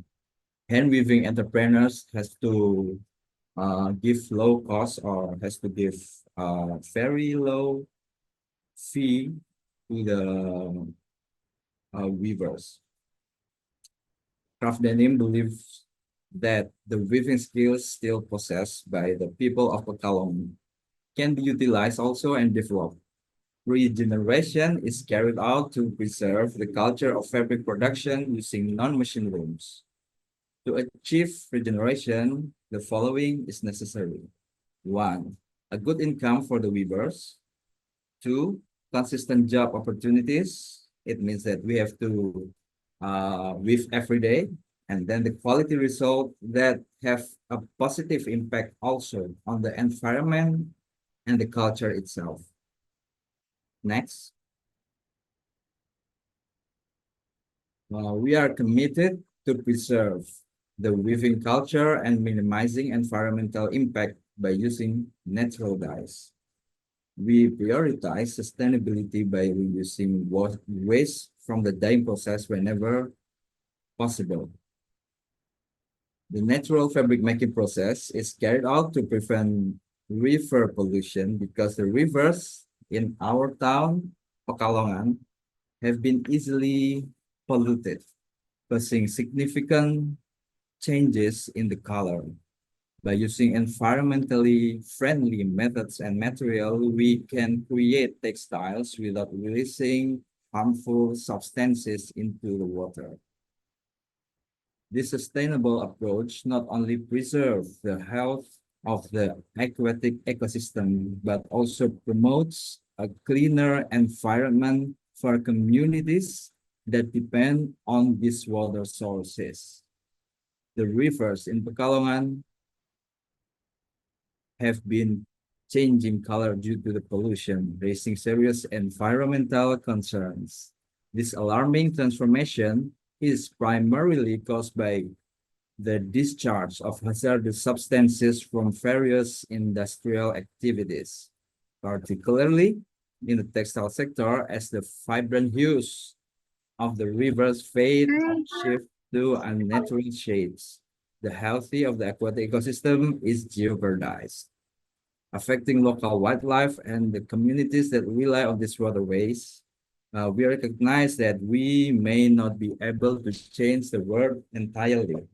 hand weaving entrepreneurs has to give low cost or has to give very low fee to the weavers. Craft Denim believes that the weaving skills still possessed by the people of Pekalongan can be utilized also and developed. Regeneration is carried out to preserve the culture of fabric production using non-machine looms. To achieve regeneration, the following is necessary. 1. A good income for the weavers. 2. Consistent job opportunities. It means that we have to weave every day. And then the quality result that have a positive impact also on the environment and the culture itself. Next. We are committed to preserve the weaving culture and minimizing environmental impact by using natural dyes. We prioritize sustainability by reducing waste from the dyeing process whenever possible. The natural fabric making process is carried out to prevent river pollution because the rivers in our town, Pekalongan, have been easily polluted, causing significant changes in the color. By using environmentally friendly methods and material, we can create textiles without releasing harmful substances into the water. This sustainable approach not only preserves the health of the aquatic ecosystem, but also promotes a cleaner environment for communities that depend on these water sources. The rivers in Pekalongan have been changing color due to the pollution, raising serious environmental concerns. This alarming transformation is primarily caused by the discharge of hazardous substances from various industrial activities, particularly in the textile sector, as the vibrant hues of the rivers fade or shift to unnatural shades. The health of the aquatic ecosystem is jeopardized, affecting local wildlife and the communities that rely on these waterways. We recognize that we may not be able to change the world entirely,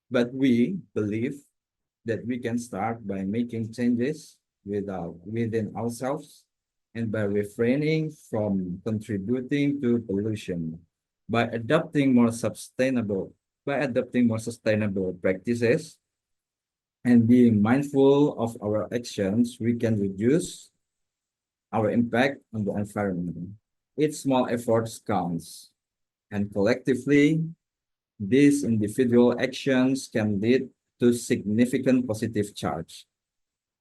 but we believe that we can start by making changes within ourselves and by refraining from contributing to pollution. By adopting more sustainable, practices and being mindful of our actions, we can reduce our impact on the environment. Each small efforts counts, and collectively, these individual actions can lead to significant positive change.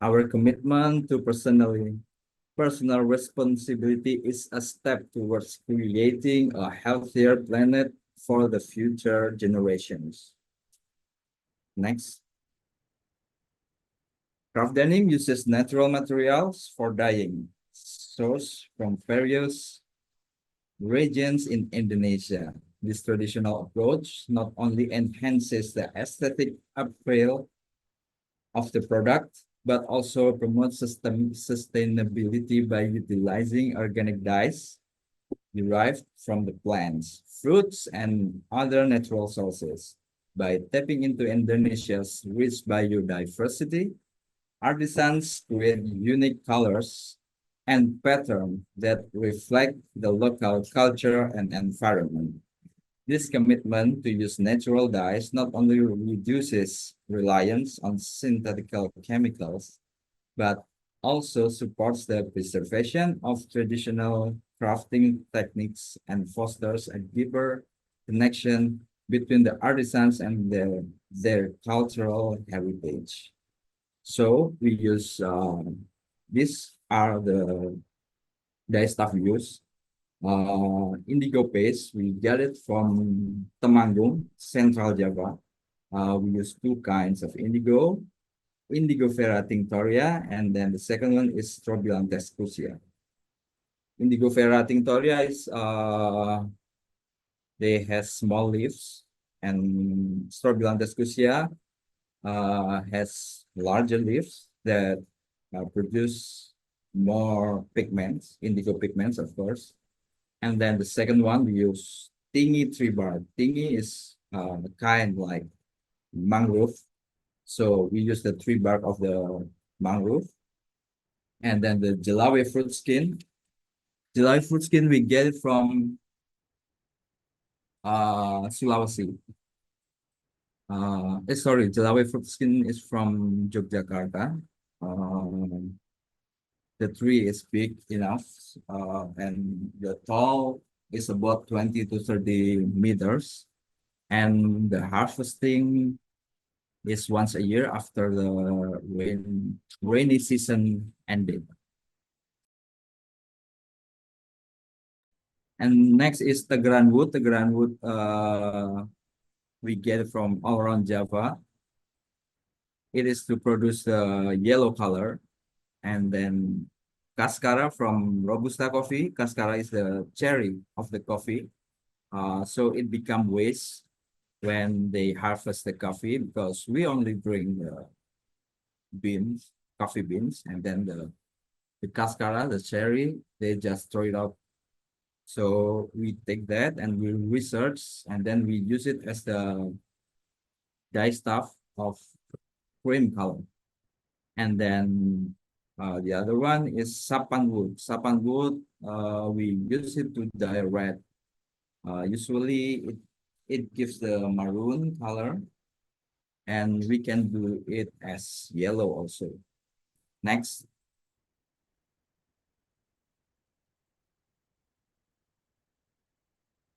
Our commitment to personal responsibility is a step towards creating a healthier planet for the future generations. Next. Craft denim uses natural materials for dyeing, sourced from various regions in Indonesia. This traditional approach not only enhances the aesthetic appeal of the product, but also promotes sustainability by utilizing organic dyes derived from the plants, fruits, and other natural sources. By tapping into Indonesia's rich biodiversity, artisans create unique colors and patterns that reflect the local culture and environment. This commitment to use natural dyes not only reduces reliance on synthetic chemicals, but also supports the preservation of traditional crafting techniques and fosters a deeper connection between the artisans and their cultural heritage. So we use these are the dye stuff we use. Indigo paste, we get it from Temanggung, Central Java. We use two kinds of indigo, Indigo Vera tinctoria, and then the second one is Strobilanthes crucia. Indigo Vera tinctoria is they have small leaves, and Strobilanthes crucia has larger leaves that produce more pigments, indigo pigments, of course. And then the second one, we use tingy tree bark. Tingy is kind like mangrove. So we use the tree bark of the mangrove. And then the jelawe fruit skin. Jelawe fruit skin, we get it from Sulawesi. Sorry, jelawe fruit skin is from Yogyakarta. The tree is big enough and the tall is about 20 to 30 meters. And the harvesting is once a year after the rainy season ended. And next is Tegeran wood. Tegeran wood we get it from all around Java. It is to produce the yellow color. And then cascara from Robusta coffee. Cascara is the cherry of the coffee. So it become waste when they harvest the coffee because we only bring the beans, coffee beans, and then the cascara, the cherry, they just throw it out. So we take that and we research and then we use it as the dye stuff of cream color. And then the other one is sapan wood. Sapan wood, we use it to dye red. Usually it gives the maroon color and we can do it as yellow also. Next.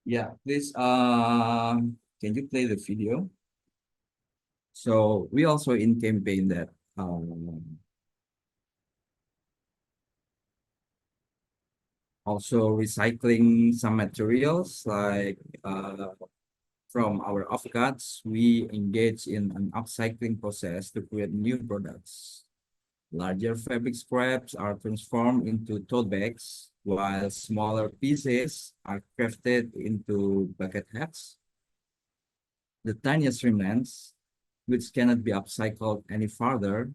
Yeah, please, can you play the video? So we also in campaign that also recycling some materials like from our offcuts, we engage in an upcycling process to create new products. Larger fabric scraps are transformed into tote bags, while smaller pieces are crafted into bucket hats. The tiniest remnants, which cannot be upcycled any further,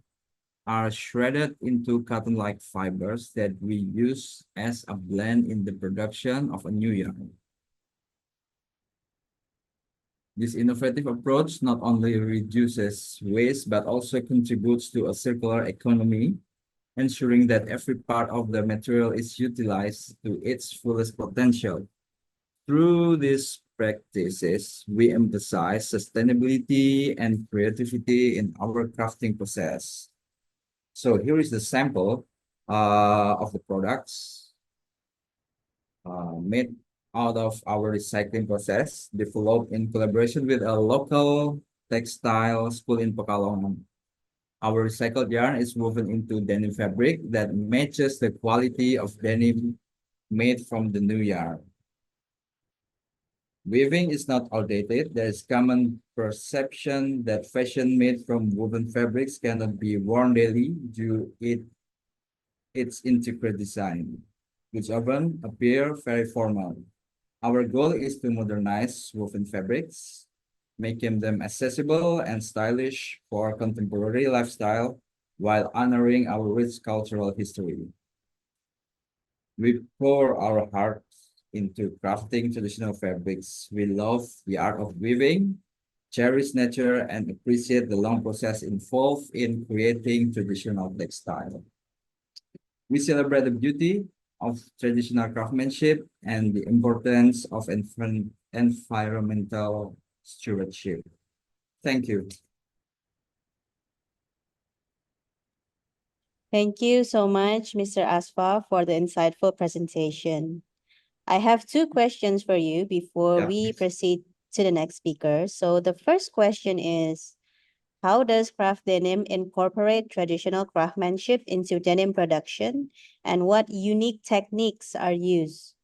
are shredded into cotton-like fibers that we use as a blend in the production of a new yarn. This innovative approach not only reduces waste, but also contributes to a circular economy, ensuring that every part of the material is utilized to its fullest potential. Through these practices, we emphasize sustainability and creativity in our crafting process. So here is the sample of the products made out of our recycling process, developed in collaboration with a local textile school in Pekalongan. Our recycled yarn is woven into denim fabric that matches the quality of denim made from the new yarn. Weaving is not outdated. There is common perception that fashion made from woven fabrics cannot be worn daily due its intricate design, which often appear very formal. Our goal is to modernize woven fabrics, making them accessible and stylish for contemporary lifestyle while honoring our rich cultural history. We pour our hearts into crafting traditional fabrics. We love the art of weaving, cherish nature, and appreciate the long process involved in creating traditional textile. We celebrate the beauty of traditional craftsmanship and the importance of environmental stewardship. Thank you. Thank you so much, Mr. Asfa, for the insightful presentation. I have two questions for you before we proceed to the next speaker. So the first question is, how does craft denim incorporate traditional craftsmanship into denim production, and what unique techniques are used?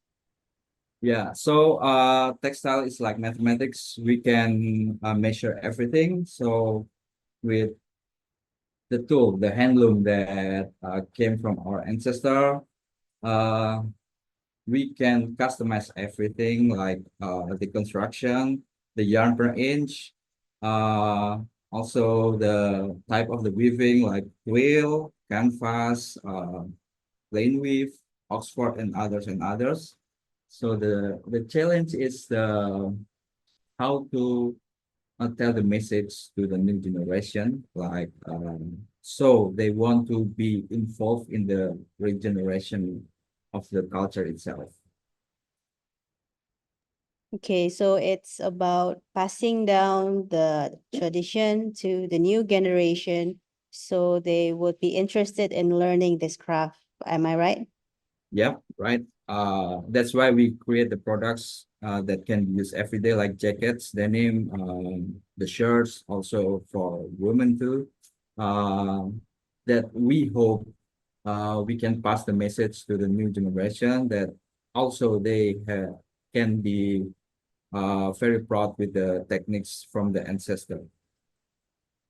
Yeah, so textile is like mathematics. We can measure everything. So with the tool, the handloom that came from our ancestor, we can customize everything like the construction, the yarn per inch, also the type of the weaving like twill, canvas, plain weave, Oxford, and others. So the challenge is how to tell the message to the new generation, like so they want to be involved in the regeneration of the culture itself. Okay, so it's about passing down the tradition to the new generation so they would be interested in learning this craft. Am I right? Yeah, right. That's why we create the products that can be used every day, like jackets, denim, the shirts, also for women too. That we hope we can pass the message to the new generation that also they can be very proud with the techniques from the ancestor.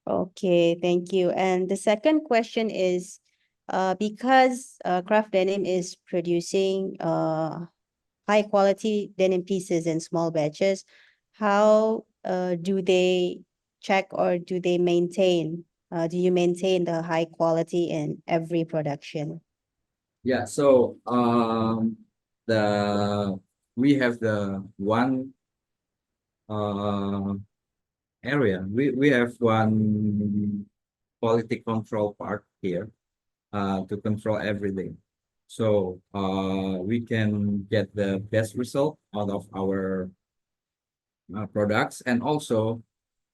Okay, thank you. And the second question is, Because craft denim is producing high quality denim pieces in small batches, how do they check or do they maintain? Do you maintain the high quality in every production? Yeah, so the we have the one area. We have one quality control part here to control everything. So we can get the best result out of our products, and also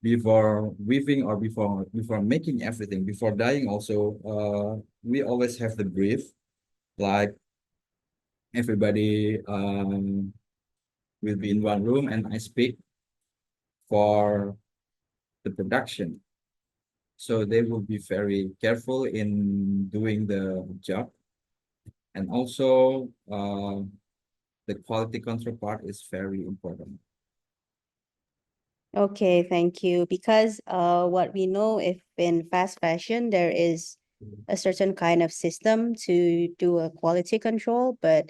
before weaving or before making everything, before dyeing also, we always have the brief, like everybody will be in one room and I speak for the production. So they will be very careful in doing the job. And also the quality control part is very important. Okay, thank you. Because what we know, if in fast fashion there is a certain kind of system to do a quality control, but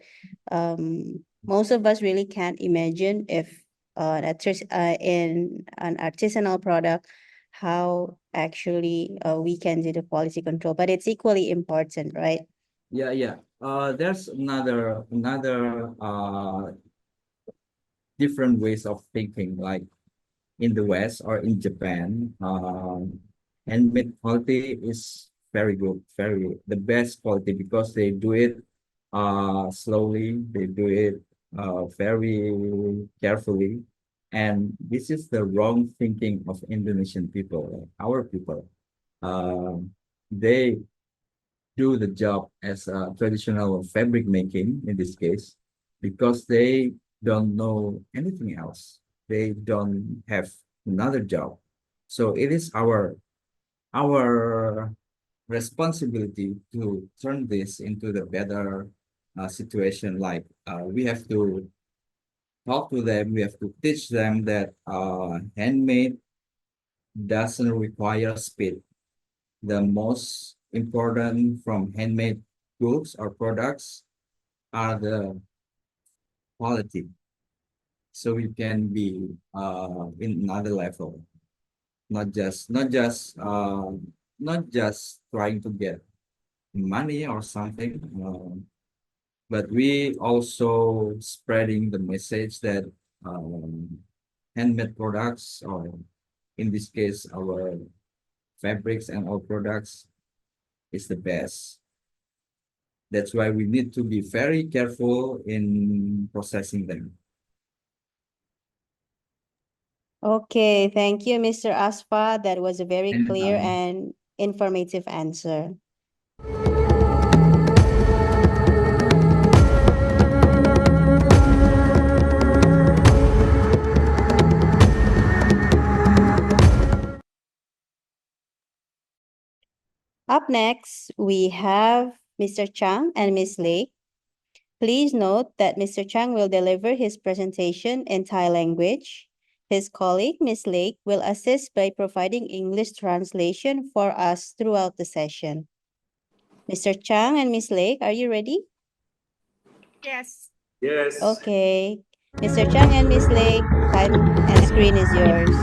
most of us really can't imagine if in an artisanal product how actually we can do the quality control. But it's equally important, right? Yeah. There's another different ways of thinking, like in the West or in Japan, handmade quality is very good, very the best quality, because they do it slowly, they do it very carefully. And this is the wrong thinking of Indonesian people, our people. They do the job as a traditional fabric making in this case, because they don't know anything else. They don't have another job. So it is our responsibility to turn this into the better situation. Like we have to talk to them. We have to teach them that handmade doesn't require speed. The most important from handmade goods or products are the quality. So we can be in another level, not just trying to get money or something, but we also spreading the message that handmade products, or in this case our fabrics and our products, is the best. That's why we need to be very careful in processing them. Okay, thank you, Mr. Asfa. That was a very clear Anytime. and informative answer. Up next, we have Mr. Chang and Ms. Lake. Please note that Mr. Chang will deliver his presentation in Thai language. His colleague, Ms. Lake, will assist by providing English translation for us throughout the session. Mr. Chang and Ms. Lake, are you ready? Yes. Yes. Okay. Mr. Chang and Ms. Lake, time and screen is yours.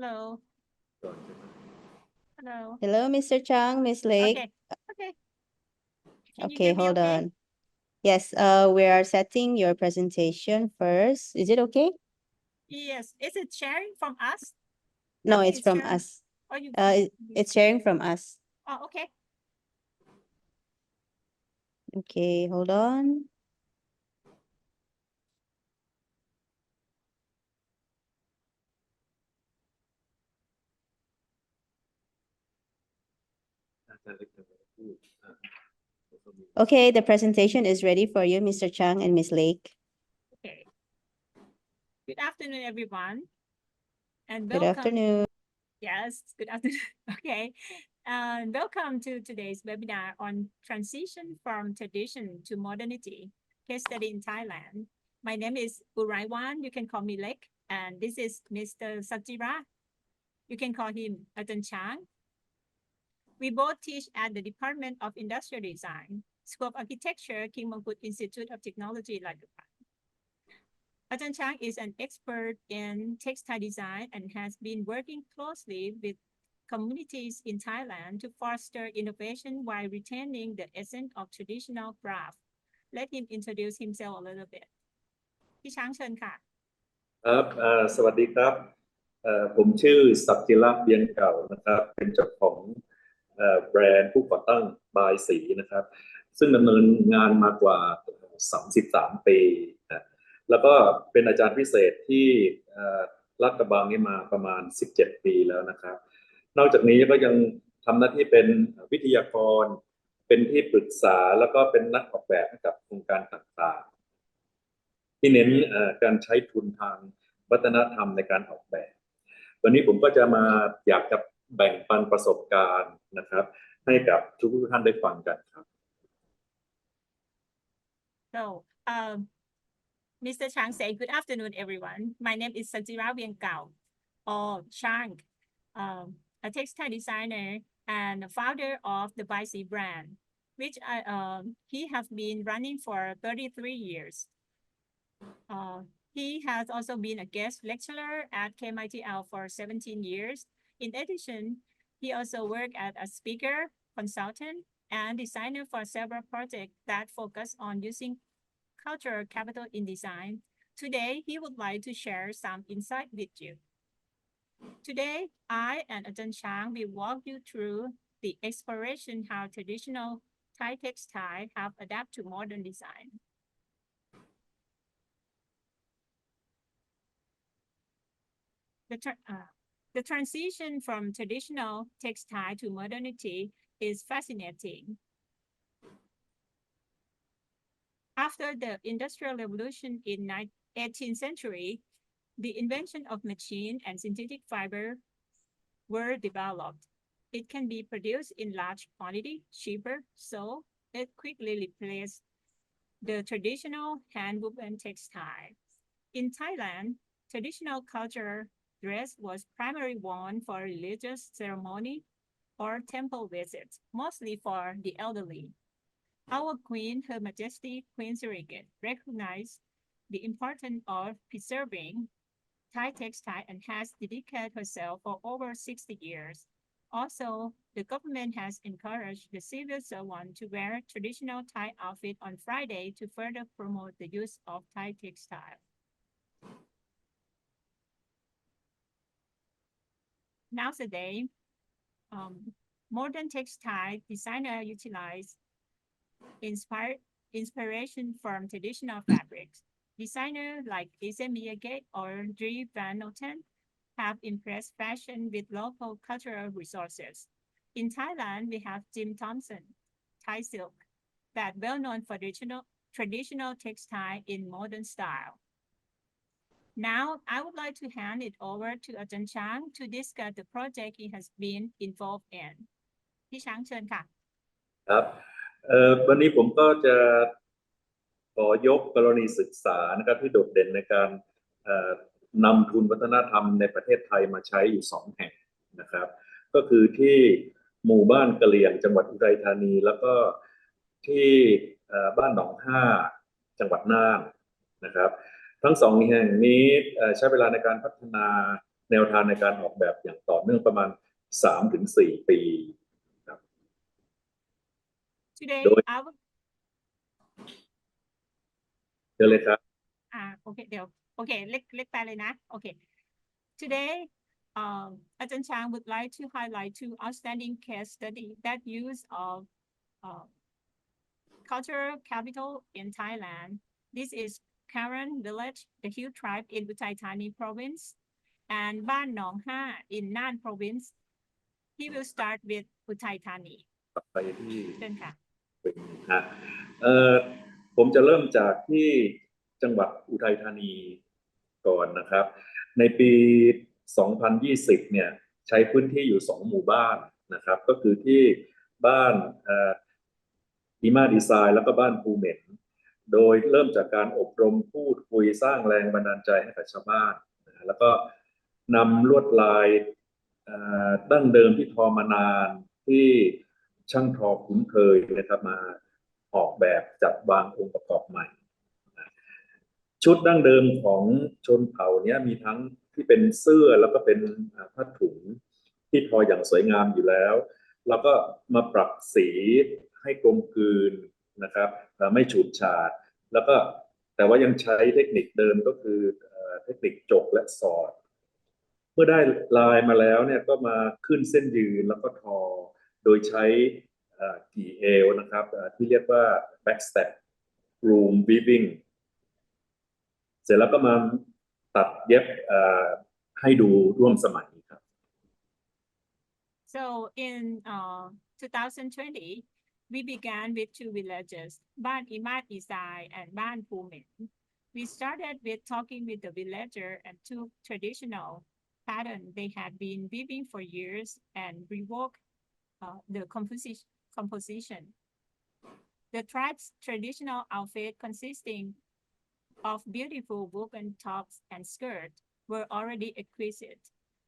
Hello. Hello. Hello, Mr. Chang, Ms. Lake. Okay. Okay. Can you Okay, hear me hold okay? on. Yes, we are setting your presentation first. Is it okay? Yes. Is it sharing from us? No, Okay, it's from sharing. us. Or you It's sharing from us. Oh, okay. Okay, hold on. Okay, the presentation is ready for you, Mr. Chang and Ms. Lake. Okay. Good afternoon, everyone, and Good welcome. afternoon. Yes, good afternoon. Okay. Welcome to today's webinar on transition from tradition to modernity, case study in Thailand. My name is Uraiwan. You can call me Lek. And this is Mr. Sajira. You can call him Atan Chang. We both teach at the Department of Industrial Design, School of Architecture, King Mongkut Institute of Technology, Ladakh. Atan Chang is an expert in textile design and has been working closely with communities in Thailand to foster innovation while retaining the essence of traditional craft. Let him introduce himself a little bit. พี่ช้างเชิญค่ะ ครับสวัสดีครับผมชื่อศักดิ์จิระเบียงเก่านะครับเป็นเจ้าของแบรนด์ผู้ก่อตั้งบายสีนะครับซึ่งดำเนินงานมากว่า33ปีนะแล้วก็เป็นอาจารย์พิเศษที่ลาดกระบังนี่มาประมาณ17ปีแล้วนะครับนอกจากนี้ก็ยังทำหน้าที่เป็นวิทยากรเป็นที่ปรึกษาแล้วก็เป็นนักออกแบบให้กับโครงการต่างๆที่เน้นการใช้ทุนทางวัฒนธรรมในการออกแบบวันนี้ผมก็จะมาอยากจะแบ่งปันประสบการณ์นะครับให้กับทุกท่านได้ฟังกันครับ So, Mr. Chang say, good afternoon, everyone. My name is Sajira Vienkao, or Chang, a textile designer and founder of the Baisi brand, which he has been running for 33 years. He has also been a guest lecturer at KMITL for 17 years. In addition, he also worked as a speaker, consultant, and designer for several projects that focus on using cultural capital in design. Today, he would like to share some insight with you. Today, I and Ajahn Chang will walk you through the exploration how traditional Thai textile have adapted to modern design. The transition from traditional textile to modernity is fascinating. After the Industrial Revolution in 18th century, the invention of machine and synthetic fiber were developed. It can be produced in large quantity, cheaper, so it quickly replaced the traditional hand-woven textile. In Thailand, traditional culture dress was primarily worn for religious ceremony or temple visits, mostly for the elderly. Our Queen, Her Majesty Queen Surrogate, recognized the importance of preserving Thai textile and has dedicated herself for over 60 years. Also, the government has encouraged the civil servant to wear traditional Thai outfit on Friday to further promote the use of Thai textile. Nowadays, modern textile designer utilize inspiration from traditional fabrics. Designers like Issey Miyake or Dri Van Noten have impressed fashion with local cultural resources. In Thailand, we have Jim Thompson, Thai silk, that well known for traditional textile in modern style. Now, I would like to hand it over to Ajahn Chang to discuss the project he has been involved in. พี่ช้างเชิญค่ะ ครับวันนี้ผมก็จะขอยกกรณีศึกษานะครับที่โดดเด่นในการนำทุนวัฒนธรรมในประเทศไทยมาใช้อยู่2แห่งนะครับก็คือที่หมู่บ้านกะเหรี่ยงจังหวัดอุทัยธานีแล้วก็ที่บ้านหนองห้าจังหวัดน่านนะครับทั้ง2แห่งนี้ใช้เวลาในการพัฒนาแนวทางในการออกแบบอย่างต่อเนื่องประมาณ 3-4 ปีครับ Today, I will... เชิญเลยครับ Okay, เดี๋ยว Okay, เล็กไปเลยนะ Okay. Today, Ajahn Chang would like to highlight 2 outstanding case studies that use of cultural capital in Thailand. This is Karen Village, the Hill tribe in Uthai Thani province, and Ban Nong Ha in Nan province. He will start with Uthai Thani. ไปที่ เชิญค่ะ ฮะเอ่อผมจะเริ่มจากที่จังหวัดอุทัยธานีก่อนนะครับในปี 2020 เนี่ยใช้พื้นที่อยู่2หมู่บ้านนะครับก็คือที่บ้านอีมาดีไซน์แล้วก็บ้านภูเหม็นโดยเริ่มจากการอบรมพูดคุยสร้างแรงบันดาลใจให้กับชาวบ้านนะแล้วก็นำลวดลายดั้งเดิมที่ทอมานานที่ช่างทอคุ้นเคยนะครับมาออกแบบจัดวางองค์ประกอบใหม่ชุดดั้งเดิมของชนเผ่านี้มีทั้งที่เป็นเสื้อแล้วก็เป็นผ้าถุงที่ทออย่างสวยงามอยู่แล้วแล้วก็มาปรับสีให้กลมกลืนนะครับไม่ฉูดฉาดแล้วก็แต่ว่ายังใช้เทคนิคเดิมก็คือเทคนิคจกและสอดเมื่อได้ลายมาแล้วเนี่ยก็มาขึ้นเส้นยืนแล้วก็ทอโดยใช้กี่เอวนะครับที่เรียกว่า backstep room weaving เสร็จแล้วก็มาตัดเย็บให้ดูร่วมสมัยครับ So in 2020, we began with 2 villages, Ban Imat Isai and Ban Pumin. We started with talking with the villager and took traditional pattern they had been weaving for years and reworked the composition. The tribe's traditional outfit consisting of beautiful woven tops and skirts were already exquisite.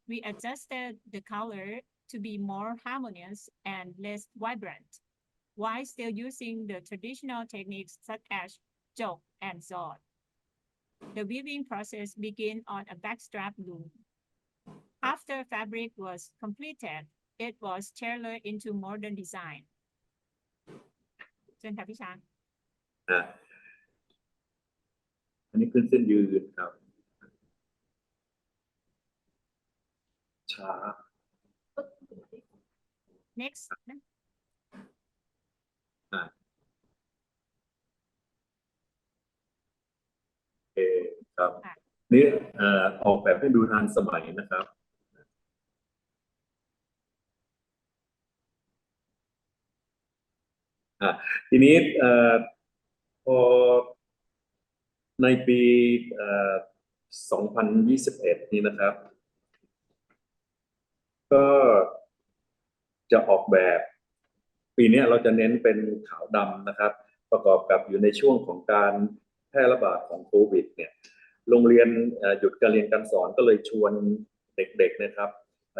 We adjusted the color to be more harmonious and less vibrant, while still using the traditional techniques such as jok and zod. The weaving process began on a backstrap loom. After fabric was completed, it was tailored into modern design. เชิญค่ะพี่ช้าง อันนี้ขึ้นเส้นยืนครับช้า Next โอเคครับนี่ออกแบบให้ดูทันสมัยนะครับทีนี้พอในปี2021 นี้นะครับก็จะออกแบบปีนี้เราจะเน้นเป็นขาวดำนะครับประกอบกับอยู่ในช่วงของการแพร่ระบาดของโควิดเนี่ยโรงเรียนหยุดการเรียนการสอนก็เลยชวนเด็กๆนะครับ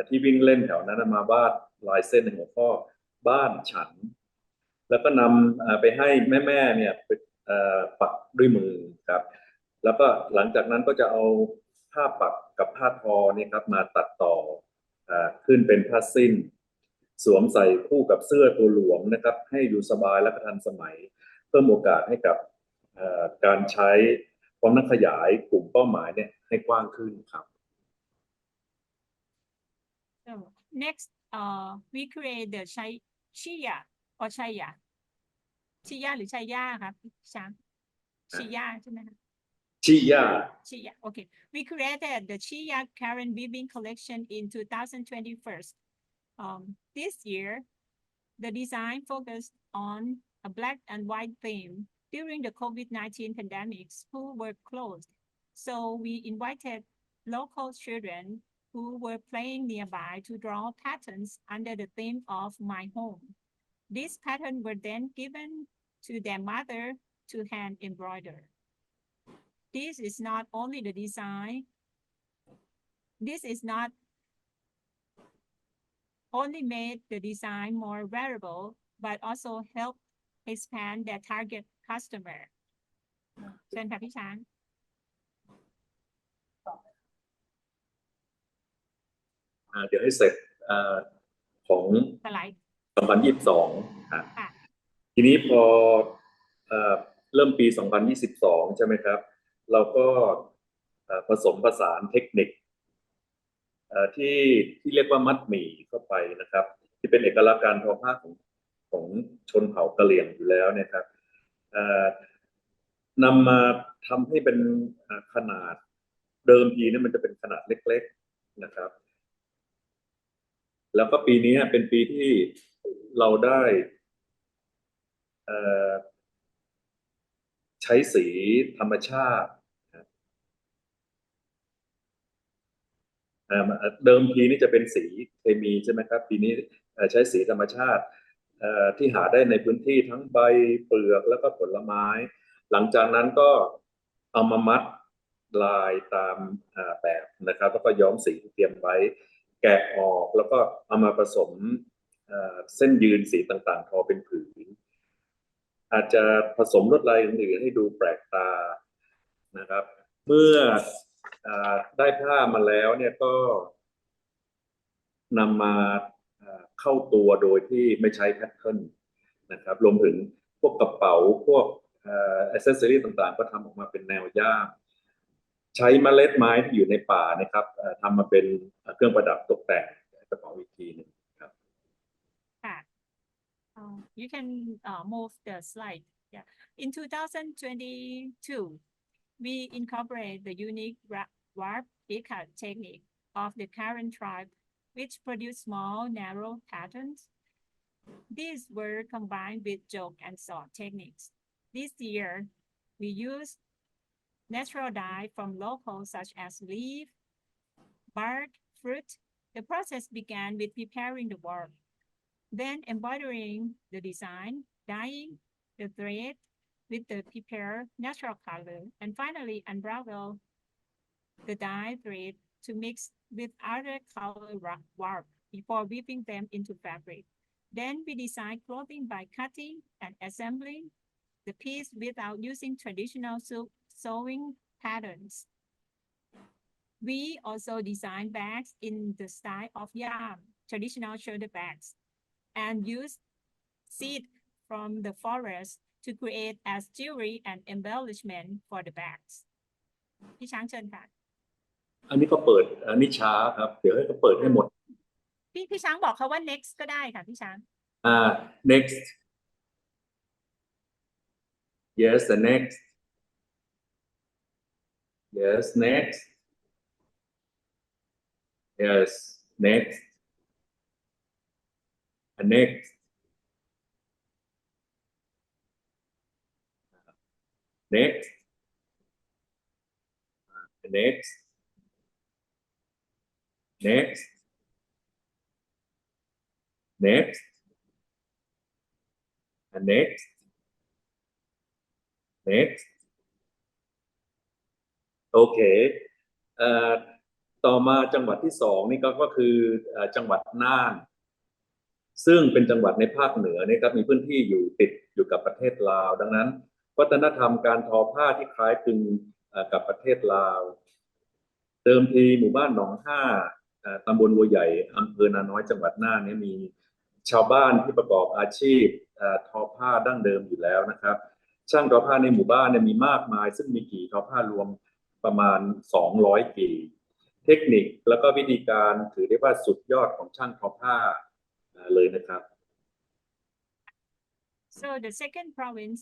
ที่วิ่งเล่นแถวนั้นมาวาดลายเส้นในหัวข้อบ้านฉันแล้วก็นำไปให้แม่ๆเนี่ยปักด้วยมือครับแล้วก็หลังจากนั้นก็จะเอาผ้าปักกับผ้าทอนี่ครับมาตัดต่อขึ้นเป็นผ้าสิ้นสวมใส่คู่กับเสื้อตัวหลวมนะครับให้ดูสบายและทันสมัยเพิ่มโอกาสให้กับการใช้ความนักขยายกลุ่มเป้าหมายเนี่ยให้กว้างขึ้นครับ So next, we create the Chia or Chaya หรือ Chaya ครับช้าง Chia ใช่ไหมคะ Chia. Okay. We created the Chia Karen weaving collection in 2021. This year, the design focused on a black and white theme during the COVID-19 pandemic. Schools were closed, so we invited local children who were playing nearby to draw patterns under the theme of My Home. These patterns were then given to their mother to hand embroider. This is not only the design. This is not only made the design more wearable, but also help expand their target customer. เชิญค่ะพี่ช้าง เดี๋ยวให้เสร็จของ สไลด์ 2022ครับทีนี้พอเริ่มปี 2022 ใช่ไหมครับเราก็ผสมผสานเทคนิคที่เรียกว่ามัดหมี่เข้าไปนะครับที่เป็นเอกลักษณ์การทอผ้าของชนเผ่ากะเหรี่ยงอยู่แล้วนะครับนำมาทำให้เป็นขนาดเดิมทีเนี่ยมันจะเป็นขนาดเล็กๆนะครับแล้วก็ปีนี้เป็นปีที่เราได้ เอ่อใช้สีธรรมชาติเดิมทีนี่จะเป็นสีเคมีใช่ไหมครับทีนี้ใช้สีธรรมชาติที่หาได้ในพื้นที่ทั้งใบเปลือกแล้วก็ผลไม้หลังจากนั้นก็เอามามัดลายตามแบบนะครับแล้วก็ย้อมสีที่เตรียมไว้แกะออกแล้วก็เอามาผสมเส้นยืนสีต่างๆทอเป็นผืนอาจจะผสมลวดลายอื่นๆให้ดูแปลกตานะครับเมื่อได้ผ้ามาแล้วเนี่ยก็นำมาเข้าตัวโดยที่ไม่ใช้แพทเทิร์นนะครับรวมถึงพวกกระเป๋าพวกอิสเซอรี่ต่างๆก็ทำออกมาเป็นแนวย่ามใช้เมล็ดไม้ที่อยู่ในป่านะครับทำมาเป็นเครื่องประดับตกแต่งกระเป๋าอีกทีหนึ่งครับ You can move the slide. Yeah. In 2022, we incorporate the unique warp ikat technique of the current tribe, which produce small, narrow patterns. These were combined with joke and saw techniques. This year, we used natural dye from locals such as leaf, bark, fruit. The process began with preparing the warp, then embroidering the design, dyeing the thread with the prepared natural color, and finally unravel the dye thread to mix with other color warp before weaving them into fabric. Then we design clothing by cutting and assembling the piece without using traditional sewing patterns. We also design bags in the style of yarn, traditional shoulder bags, and use seed from the forest to create as jewelry and embellishment for the bags. พี่ช้างเชิญค่ะ อันนี้ก็เปิดอันนี้ช้าครับเดี๋ยวให้เขาเปิดให้หมด พี่ช้างบอกเขาว่า next ก็ได้ค่ะพี่ช้าง next yes the next yes next yes next next next next next next next next โอเคต่อมาจังหวัดที่สองนี่ก็คือจังหวัดน่านซึ่งเป็นจังหวัดในภาคเหนือนี่ครับมีพื้นที่อยู่ติดอยู่กับประเทศลาวดังนั้นวัฒนธรรมการทอผ้าที่คล้ายคลึงกับประเทศลาวเดิมทีหมู่บ้านหนองห้าตำบลบัวใหญ่อำเภอนาน้อยจังหวัดน่านนี่มีชาวบ้านที่ประกอบอาชีพทอผ้าดั้งเดิมอยู่แล้วนะครับช่างทอผ้าในหมู่บ้านเนี่ยมีมากมายซึ่งมีกี่ทอผ้ารวมประมาณ200กี่เทคนิคแล้วก็วิธีการถือได้ว่าสุดยอดของช่างทอผ้าเลยนะครับ So the second province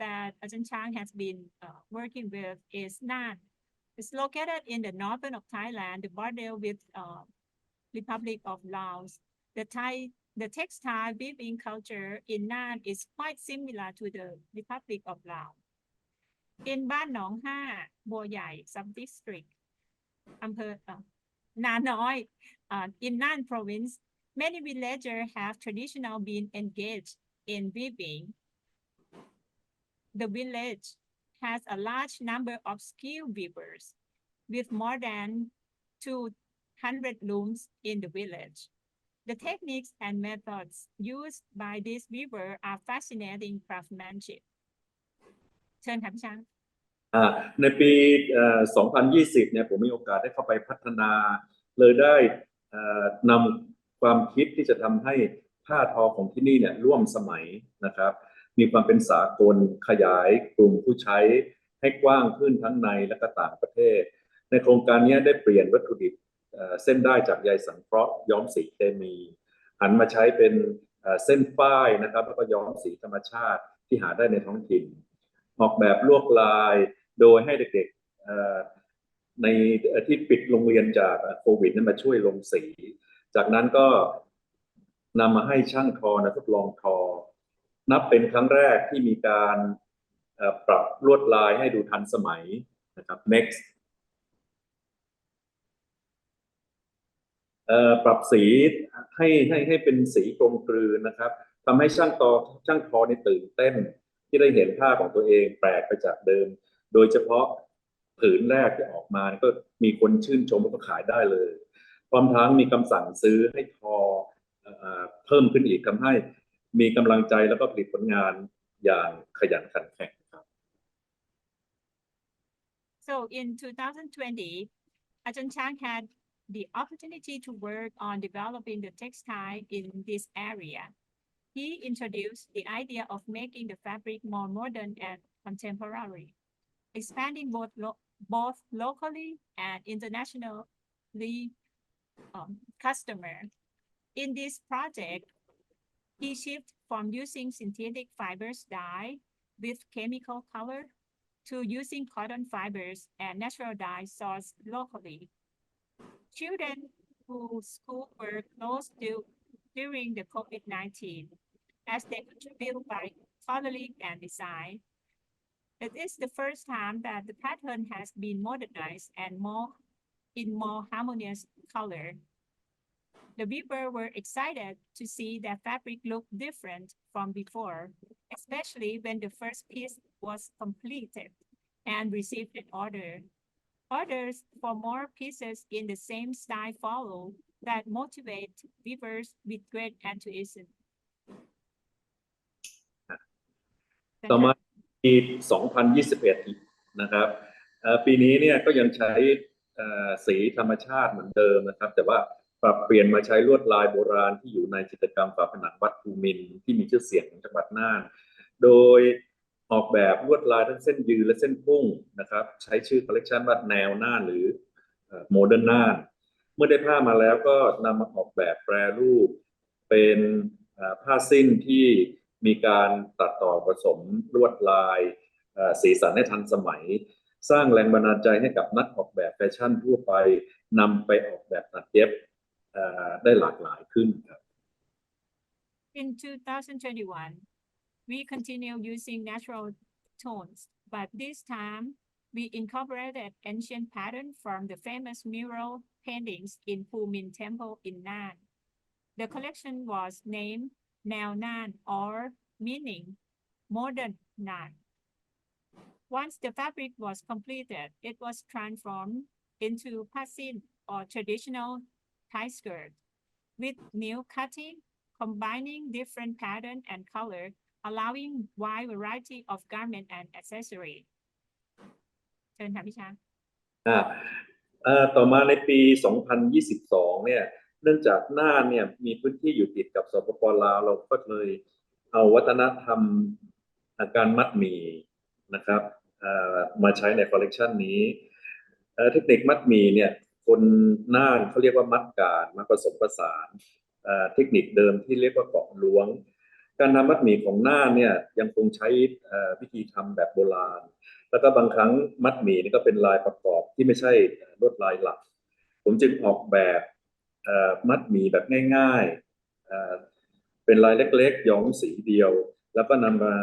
that Ajahn Chang has been working with is Nan. It's located in the northern of Thailand, the border with Republic of Laos. The textile weaving culture in Nan is quite similar to the Republic of Laos. In Ban Nong Ha, Bo Yai sub-district, Na Noi, in Nan province, many villagers have traditionally been engaged in weaving. The village has a large number of skilled weavers with more than 200 looms in the village. The techniques and methods used by these weavers are fascinating craftsmanship. เชิญค่ะพี่ช้าง ในปี 2020 เนี่ยผมมีโอกาสได้เข้าไปพัฒนาเลยได้นำความคิดที่จะทำให้ผ้าทอของที่นี่เนี่ยร่วมสมัยนะครับมีความเป็นสากลขยายกลุ่มผู้ใช้ให้กว้างขึ้นทั้งในและก็ต่างประเทศในโครงการนี้ได้เปลี่ยนวัตถุดิบเส้นได้จากใยสังเคราะห์ย้อมสีเคมีหันมาใช้เป็นเส้นฝ้ายนะครับแล้วก็ย้อมสีธรรมชาติที่หาได้ในท้องถิ่นออกแบบลวดลายโดยให้เด็กๆในที่ปิดโรงเรียนจากโควิดนั้นมาช่วยลงสีจากนั้นก็นำมาให้ช่างทอทดลองทอ นับเป็นครั้งแรกที่มีการปรับลวดลายให้ดูทันสมัยนะครับ next ปรับสีให้เป็นสีกลมกลืนนะครับทำให้ช่างทอนี่ตื่นเต้นที่ได้เห็นผ้าของตัวเองแปลกไปจากเดิมโดยเฉพาะผืนแรกที่ออกมาก็มีคนชื่นชมแล้วก็ขายได้เลยพร้อมทั้งมีคำสั่งซื้อให้ทอเพิ่มขึ้นอีกทำให้มีกำลังใจแล้วก็ผลิตผลงานอย่างขยันขันแข็งครับ So in 2020, Ajahn Chang had the opportunity to work on developing the textile in this area. He introduced the idea of making the fabric more modern and contemporary, expanding both locally and internationally customer. In this project, he shifted from using synthetic fibers dye with chemical color to using cotton fibers and natural dye sourced locally. Children whose school were closed during the COVID-19, as they contribute by coloring and design. It is the first time that the pattern has been modernized and more harmonious color. The weavers were excited to see that fabric looked different from before, especially when the first piece was completed and received an order. Orders for more pieces in the same style follow that motivate weavers with great enthusiasm. ต่อมาปี 2021 นะครับปีนี้เนี่ยก็ยังใช้สีธรรมชาติเหมือนเดิมนะครับแต่ว่าปรับเปลี่ยนมาใช้ลวดลายโบราณที่อยู่ในจิตรกรรมฝาผนังวัดภูมินทร์ที่มีชื่อเสียงของจังหวัดน่านโดยออกแบบลวดลายทั้งเส้นยืนและเส้นพุ่งนะครับใช้ชื่อคอลเลกชันว่าแนวน่านหรือโมเดิร์นน่านเมื่อได้ผ้ามาแล้วก็นำมาออกแบบแปรรูปเป็นผ้าสิ้นที่มีการตัดต่อผสมลวดลายสีสันให้ทันสมัยสร้างแรงบันดาลใจให้กับนักออกแบบแฟชั่นทั่วไปนำไปออกแบบตัดเย็บได้หลากหลายขึ้นครับ In 2021, we continue using natural tones, but this time we incorporated ancient pattern from the famous mural paintings in Pumin Temple in Nan. The collection was named Nao Nan, or meaning modern Nan. Once the fabric was completed, it was transformed into pasin or traditional tie skirt with new cutting, combining different pattern and color, allowing wide variety of garment and accessory. เชิญค่ะพี่ช้างต่อมาในปี 2022 เนี่ยเนื่องจากน่านเนี่ยมีพื้นที่อยู่ติดกับสปป.ลาวเราก็เลยเอาวัฒนธรรมการมัดหมี่นะครับมาใช้ในคอลเลกชันนี้เทคนิคมัดหมี่เนี่ยคนน่านเขาเรียกว่ามัดการมาผสมผสานเทคนิคเดิมที่เรียกว่าเกาะล้วงการทำมัดหมี่ของน่านเนี่ยยังคงใช้วิธีทำแบบโบราณแล้วก็บางครั้งมัดหมี่นี่ก็เป็นลายประกอบที่ไม่ใช่ลวดลายหลักผมจึงออกแบบมัดหมี่แบบง่ายๆเป็นลายเล็กๆย้อมสีเดียวแล้วก็นำมา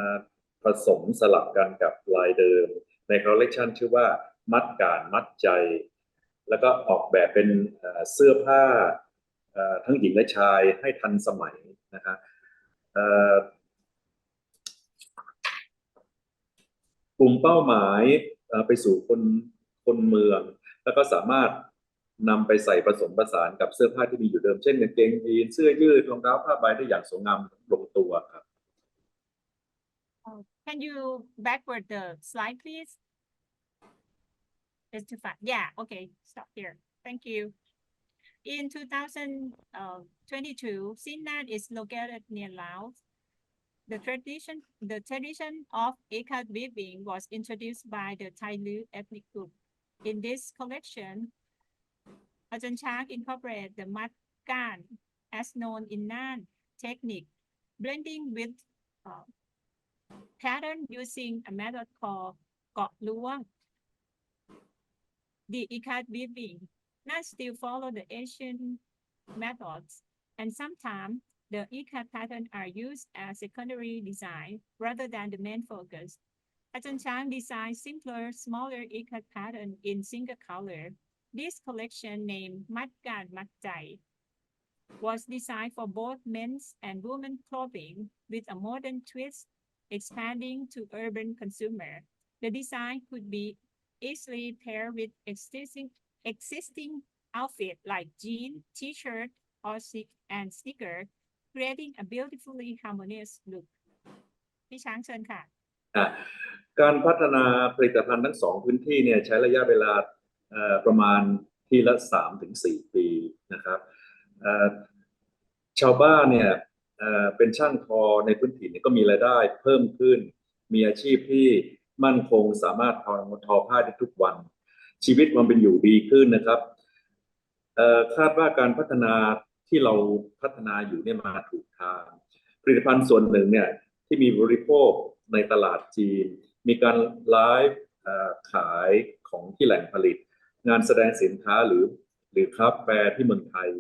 ผสมสลับกันกับลายเดิมในคอลเลกชันชื่อว่ามัดการมัดใจแล้วก็ออกแบบเป็นเสื้อผ้าทั้งหญิงและชายให้ทันสมัยนะครับกลุ่มเป้าหมายไปสู่คนเมืองแล้วก็สามารถนำไปใส่ผสมผสานกับเสื้อผ้าที่มีอยู่เดิมเช่นกางเกงยีนเสื้อยืดรองเท้าผ้าใบได้อย่างสวยงามลงตัวครับ Can you backward the slide please? It's too fast. Yeah, okay, stop here. Thank you. In 2022, Sinnan is located near Laos. The tradition of ikat weaving was introduced by the Thai Lu ethnic group. In this collection, Ajahn Chang incorporated the mat kan, as known in Nan technique, blending with pattern using a method called got luang. The ikat weaving not still follow the Asian methods, and sometimes the ikat pattern are used as secondary design rather than the main focus. Ajahn Chang designed simpler, smaller ikat pattern in single color. This collection, named Mat Gan Mat Chai, was designed for both men's and women's clothing with a modern twist, expanding to urban consumer. The design could be easily paired with existing outfit like jean, t-shirt, or and sneaker, creating a beautifully harmonious look. พี่ช้างเชิญค่ะ การพัฒนาผลิตภัณฑ์ทั้งสองพื้นที่เนี่ยใช้ระยะเวลาประมาณทีละ 3-4 ปีนะครับชาวบ้านเนี่ยเป็นช่างทอในพื้นถิ่นก็มีรายได้เพิ่มขึ้นมีอาชีพที่มั่นคงสามารถทอผ้าได้ทุกวันชีวิตมันเป็นอยู่ดีขึ้นนะครับคาดว่าการพัฒนาที่เราพัฒนาอยู่เนี่ยมาถูกทางผลิตภัณฑ์ส่วนหนึ่งเนี่ยที่มีบริโภคในตลาดจีนมีการไลฟ์ขายของที่แหล่งผลิตงานแสดงสินค้าหรือคราฟต์แฟร์ที่เมืองไทย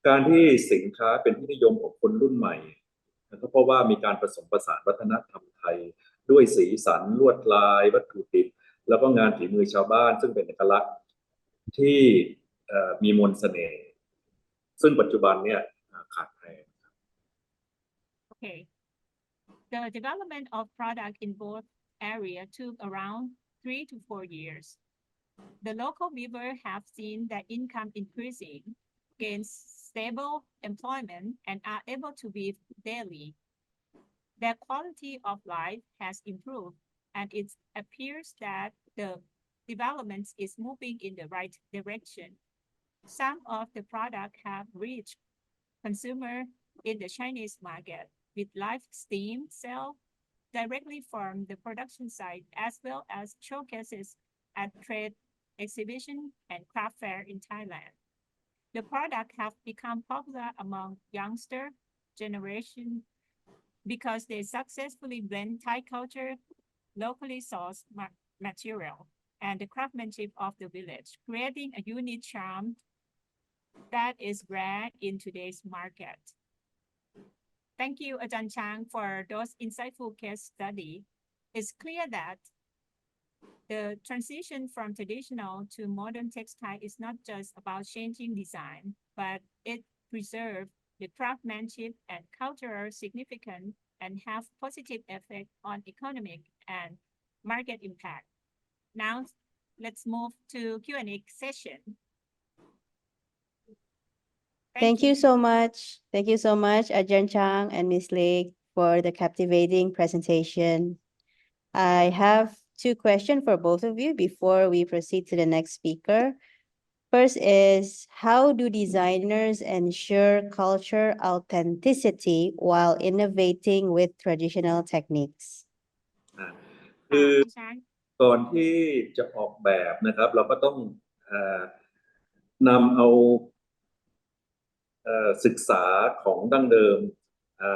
การที่สินค้าเป็นที่นิยมของคนรุ่นใหม่ก็เพราะว่ามีการผสมผสานวัฒนธรรมไทยด้วยสีสันลวดลายวัตถุดิบแล้วก็งานฝีมือชาวบ้านซึ่งเป็นเอกลักษณ์ที่มีมนต์เสน่ห์ซึ่งปัจจุบันเนี่ยขาดแคลน Okay. The development of product in both areas took around 3 to 4 years. The local weavers have seen their income increasing, gain stable employment, and are able to weave daily. Their quality of life has improved, and it appears that the development is moving in the right direction. Some of the products have reached consumer in the Chinese market with live steam sale directly from the production site, as well as showcases at trade exhibition and craft fair in Thailand. The product have become popular among youngster generation because they successfully blend Thai culture, locally sourced material, and the craftsmanship of the village, creating a unique charm that is rare in today's market. Thank you, Ajahn Chang, for those insightful case study. It's clear that the transition from traditional to modern textile is not just about changing design, but it preserves the craftsmanship and cultural significance and have positive effect on economic and market impact. Now, let's move to Q&A session. Thank you so much. Thank you so much, Ajahn Chang and Ms. Lake, for the captivating presentation. I have 2 questions for both of you before we proceed to the next speaker. First is, how do designers ensure culture authenticity while innovating with traditional techniques? คือก่อนที่จะออกแบบนะครับเราก็ต้องนำเอาศึกษาของดั้งเดิม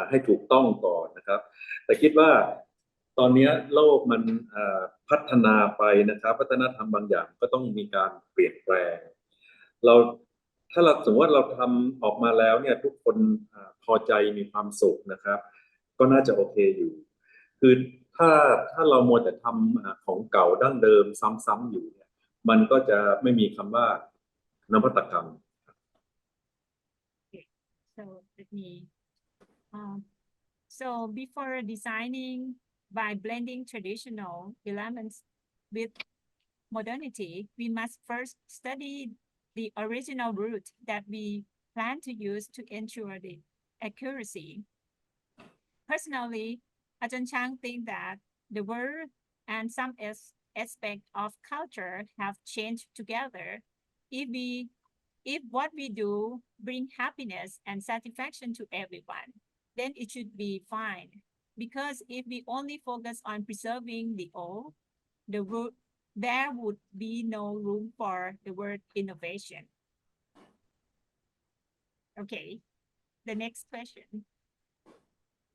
ให้ถูกต้องก่อนนะครับแต่คิดว่าตอนนี้โลกมันพัฒนาไปนะครับวัฒนธรรมบางอย่างก็ต้องมีการเปลี่ยนแปลงถ้าเราสมมติว่าเราทำออกมาแล้วเนี่ยทุกคนพอใจมีความสุขนะครับก็น่าจะโอเคอยู่คือถ้าเรามัวแต่ทำของเก่าดั้งเดิมซ้ำๆอยู่เนี่ยมันก็จะไม่มีคำว่านวัตกรรม So let me. So before designing by blending traditional elements with modernity, we must first study the original route that we plan to use to ensure the accuracy. Personally, Ajahn Chang think that the word and some aspect of culture have changed together. If what we do bring happiness and satisfaction to everyone, then it should be fine. Because if we only focus on preserving the old, there would be no room for the word innovation. Okay, the next question.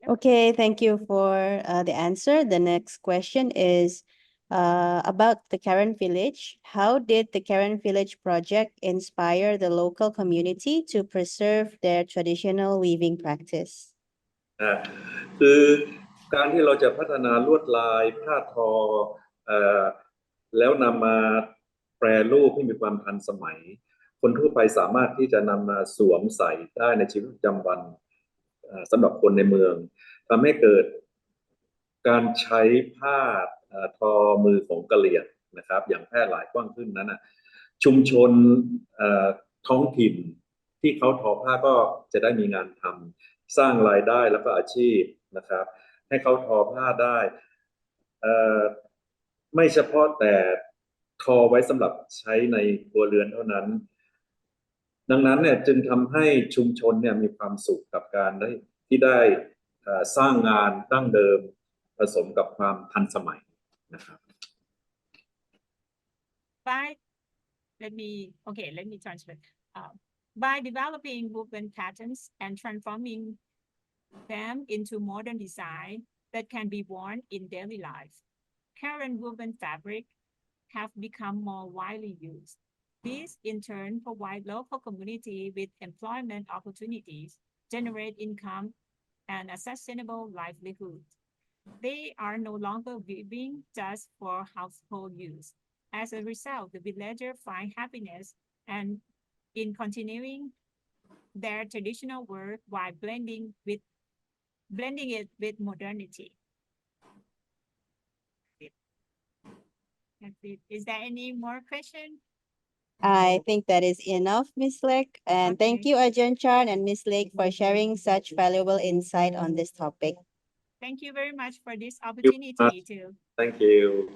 Okay, thank you for the answer. The next question is, about the Karen Village. How did the Karen Village project inspire the local community to preserve their traditional weaving practice? คือการที่เราจะพัฒนาลวดลายผ้าทอแล้วนำมาแปรรูปให้มีความทันสมัยคนทั่วไปสามารถที่จะนำมาสวมใส่ได้ในชีวิตประจำวันสำหรับคนในเมืองทำให้เกิดการใช้ผ้าทอมือของกะเหรี่ยงนะครับอย่างแพร่หลายกว้างขึ้นนั้นชุมชนท้องถิ่นที่เขาทอผ้าก็จะได้มีงานทำสร้างรายได้แล้วก็อาชีพนะครับให้เขาทอผ้าได้ไม่เฉพาะแต่ทอไว้สำหรับใช้ในครัวเรือนเท่านั้นดังนั้นเนี่ยจึงทำให้ชุมชนเนี่ยมีความสุขกับการที่ได้สร้างงานดั้งเดิมผสมกับความทันสมัยนะครับ Let me translate. By developing woven patterns and transforming them into modern design that can be worn in daily life, current woven fabric have become more widely used. This in turn provide local community with employment opportunities, generate income, and a sustainable livelihood. They are no longer weaving just for household use. As a result, the villagers find happiness and in continuing their traditional work while blending it with modernity. That's it. Is there any more question? I think that is enough, Ms. Lake. And thank you, Ajahn Chan and Ms. Lake, for sharing such valuable insight on this topic. Thank you very much for this opportunity too. Thank you.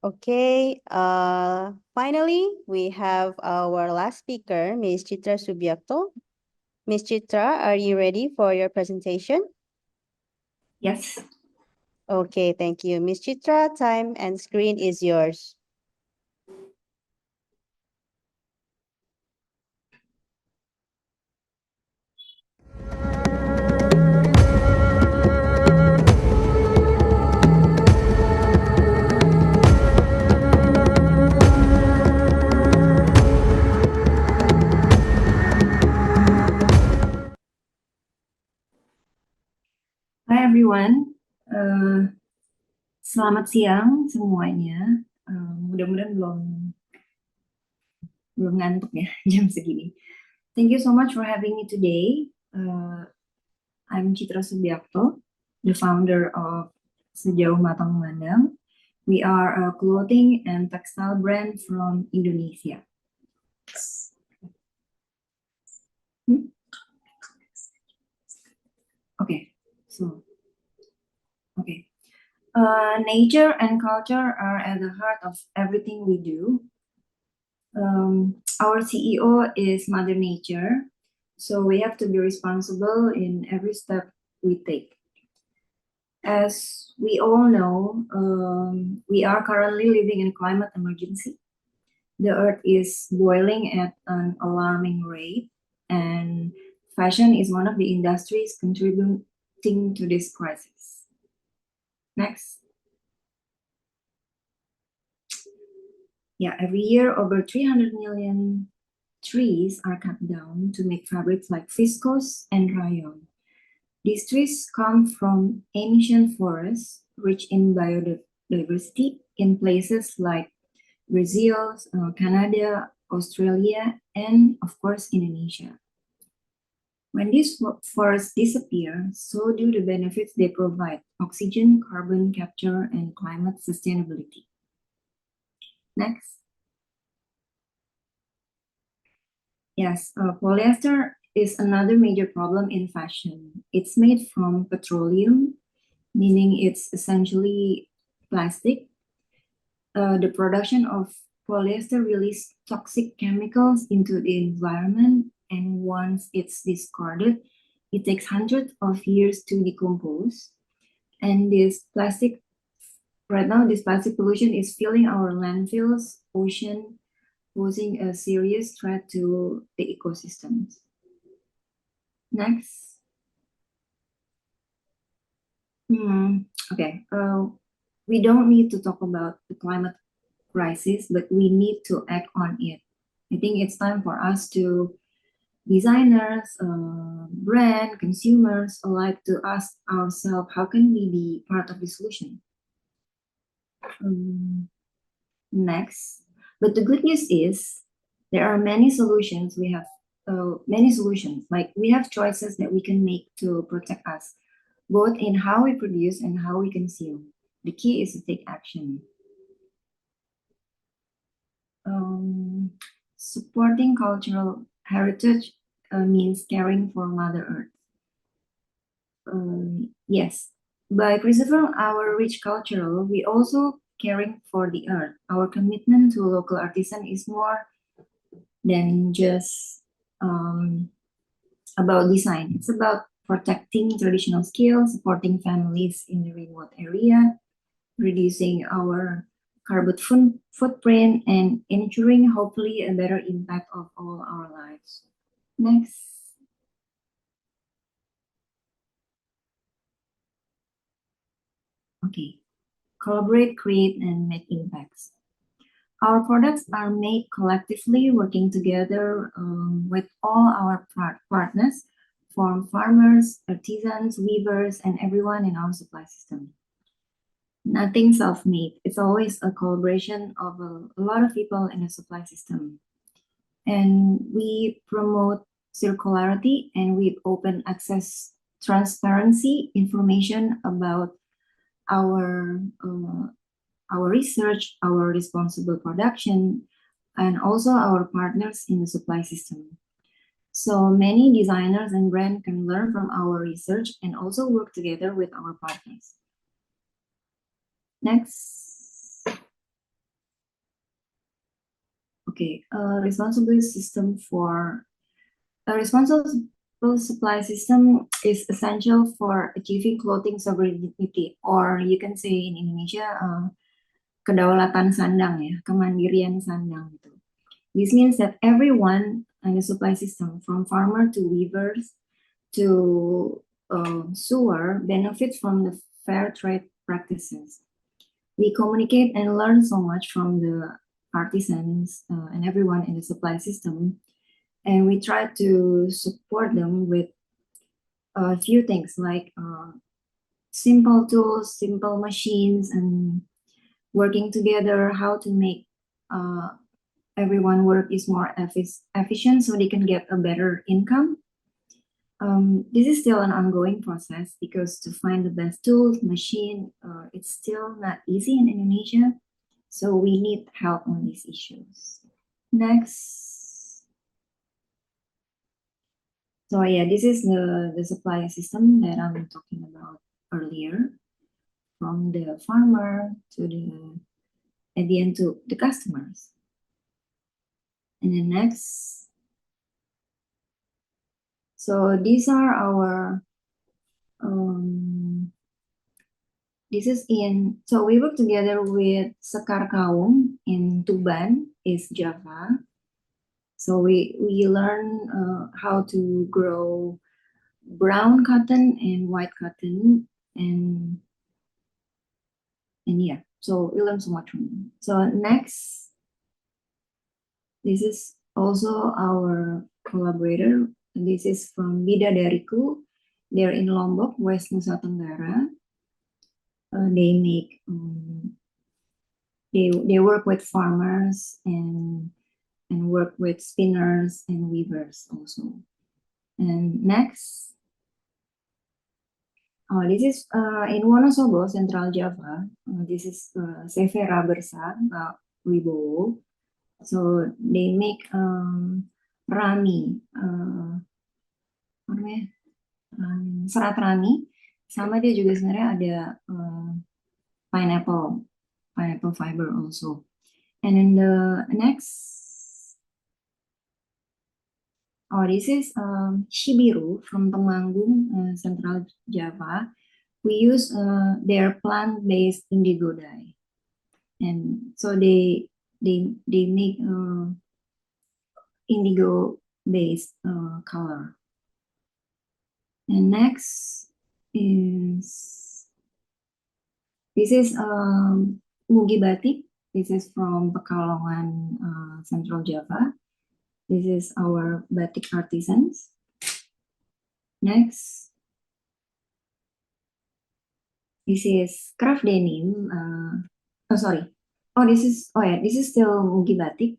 Okay, finally, we have our last speaker, Ms. Chitra Subiakto. Ms. Chitra, are you ready for your presentation? Yes. Okay, thank you. Ms. Chitra, time and screen is yours. Hi everyone, selamat siang semuanya. Mudah-mudahan belum ngantuk ya jam segini. Thank you so much for having me today. I'm Citra Subiakto, the founder of Sejauh Mata Memandang. We are a clothing and textile brand from Indonesia. Okay. Nature and culture are at the heart of everything we do. Our CEO is Mother Nature, so we have to be responsible in every step we take. As we all know, we are currently living in a climate emergency. The earth is boiling at an alarming rate, and fashion is one of the industries contributing to this crisis. Next. Yeah, every year over 300 million trees are cut down to make fabrics like viscose and rayon. These trees come from ancient forests rich in biodiversity in places like Brazil, Canada, Australia, and of course Indonesia. When these forests disappear, so do the benefits they provide: oxygen, carbon capture, and climate sustainability. Next. Yes, polyester is another major problem in fashion. It's made from petroleum, meaning it's essentially plastic. The production of polyester releases toxic chemicals into the environment, and once it's discarded, it takes hundreds of years to decompose. And right now, this plastic pollution is filling our landfills, ocean, posing a serious threat to the ecosystems. Next. Okay. We don't need to talk about the climate crisis, but we need to act on it. I think it's time for us to, designers, brand, consumers alike, to ask ourselves, how can we be part of the solution? Next. But the good news is there are many solutions. We have many solutions. Like we have choices that we can make to protect us, both in how we produce and how we consume. The key is to take action. Supporting cultural heritage means caring for Mother Earth. Yes, by preserving our rich culture, we also caring for the earth. Our commitment to local artisan is more than just about design. It's about protecting traditional skills, supporting families in the remote area, reducing our carbon footprint, and ensuring hopefully a better impact of all our lives. Next. Okay. Collaborate, create, and make impacts. Our products are made collectively, working together with all our partners, from farmers, artisans, weavers, and everyone in our supply system. Nothing self-made. It's always a collaboration of a lot of people in the supply system. And we promote circularity, and we open access, transparency, information about our research, our responsible production, and also our partners in the supply system. So many designers and brands can learn from our research and also work together with our partners. Next. Okay, a responsible equitable supply system is essential for achieving clothing sovereignty, or you can say in Indonesia, kedaulatan sandang ya, kemandirian sandang gitu. This means that everyone in the supply system, from farmer to weavers to sewer, benefits from the fair trade practices. We communicate and learn so much from the artisans and everyone in the supply system, and we try to support them with a few things like simple tools, simple machines, and working together how to make everyone work is more efficient so they can get a better income. This is still an ongoing process because to find the best tools, machine, it's still not easy in Indonesia. So we need help on these issues. Next. So yeah, this is the supply system that I'm talking about earlier, from the farmer to at the end to the customers. And then next. So these are our, so we work together with Sekar Kaum in Tuban, East Java. So we learn how to grow brown cotton and white cotton, and yeah, so we learn so much from them. So next, this is also our collaborator. This is from Bidadariku. They're in Lombok, West Nusa Tenggara. They make, they work with farmers and work with spinners and weavers also. And next, this is in Wonosobo, Central Java. This is CV Rabersa, Wibowo. So they make rami, serat rami. Sama dia juga sebenarnya ada pineapple fiber also. And in the next, this is Shibiru from Temanggung, Central Java. We use their plant-based indigo dye, and so they make indigo-based color. And next is, this is Mugi Batik. This is from Pekalongan, Central Java. This is our batik artisans. Next, this is craft denim. This is still Mugi Batik.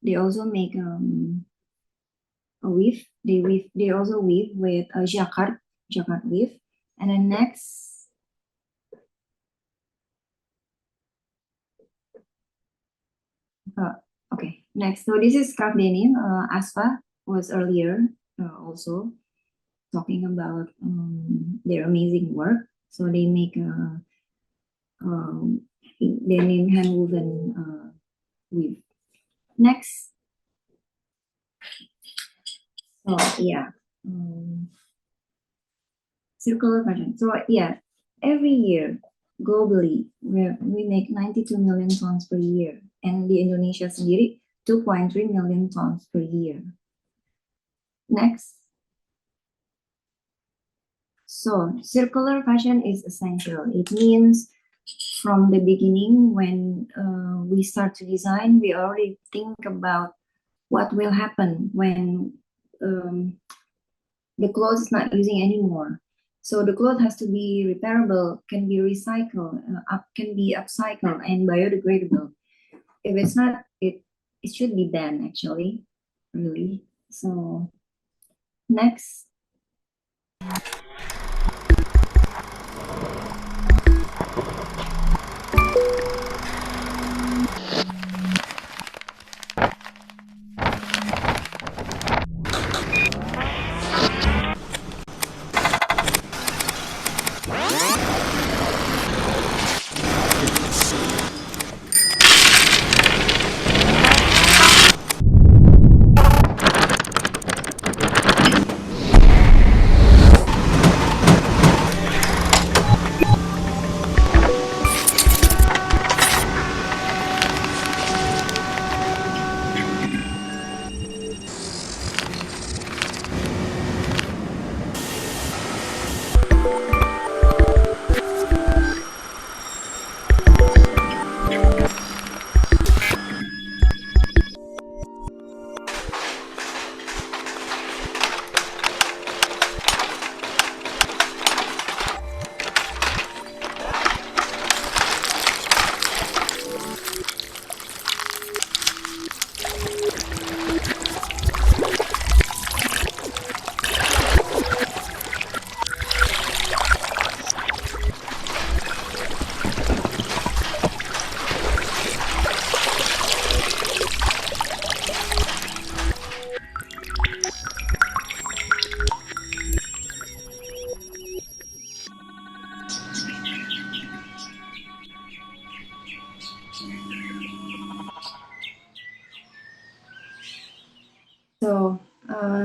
They also make a weave. They also weave with a jacquard weave. And then next, next. So this is craft denim. Asfa was earlier also talking about their amazing work. So they make denim hand-woven weave. Next. So yeah, circular fashion. So yeah, every year globally we make 92 million tons per year, and di Indonesia sendiri 2.3 million tons per year. Next. So circular fashion is essential. It means from the beginning, when we start to design, we already think about what will happen when the clothes is not using anymore. So the cloth has to be repairable, can be recycled, can be upcycled and biodegradable. If it's not, it should be banned actually, really. So next.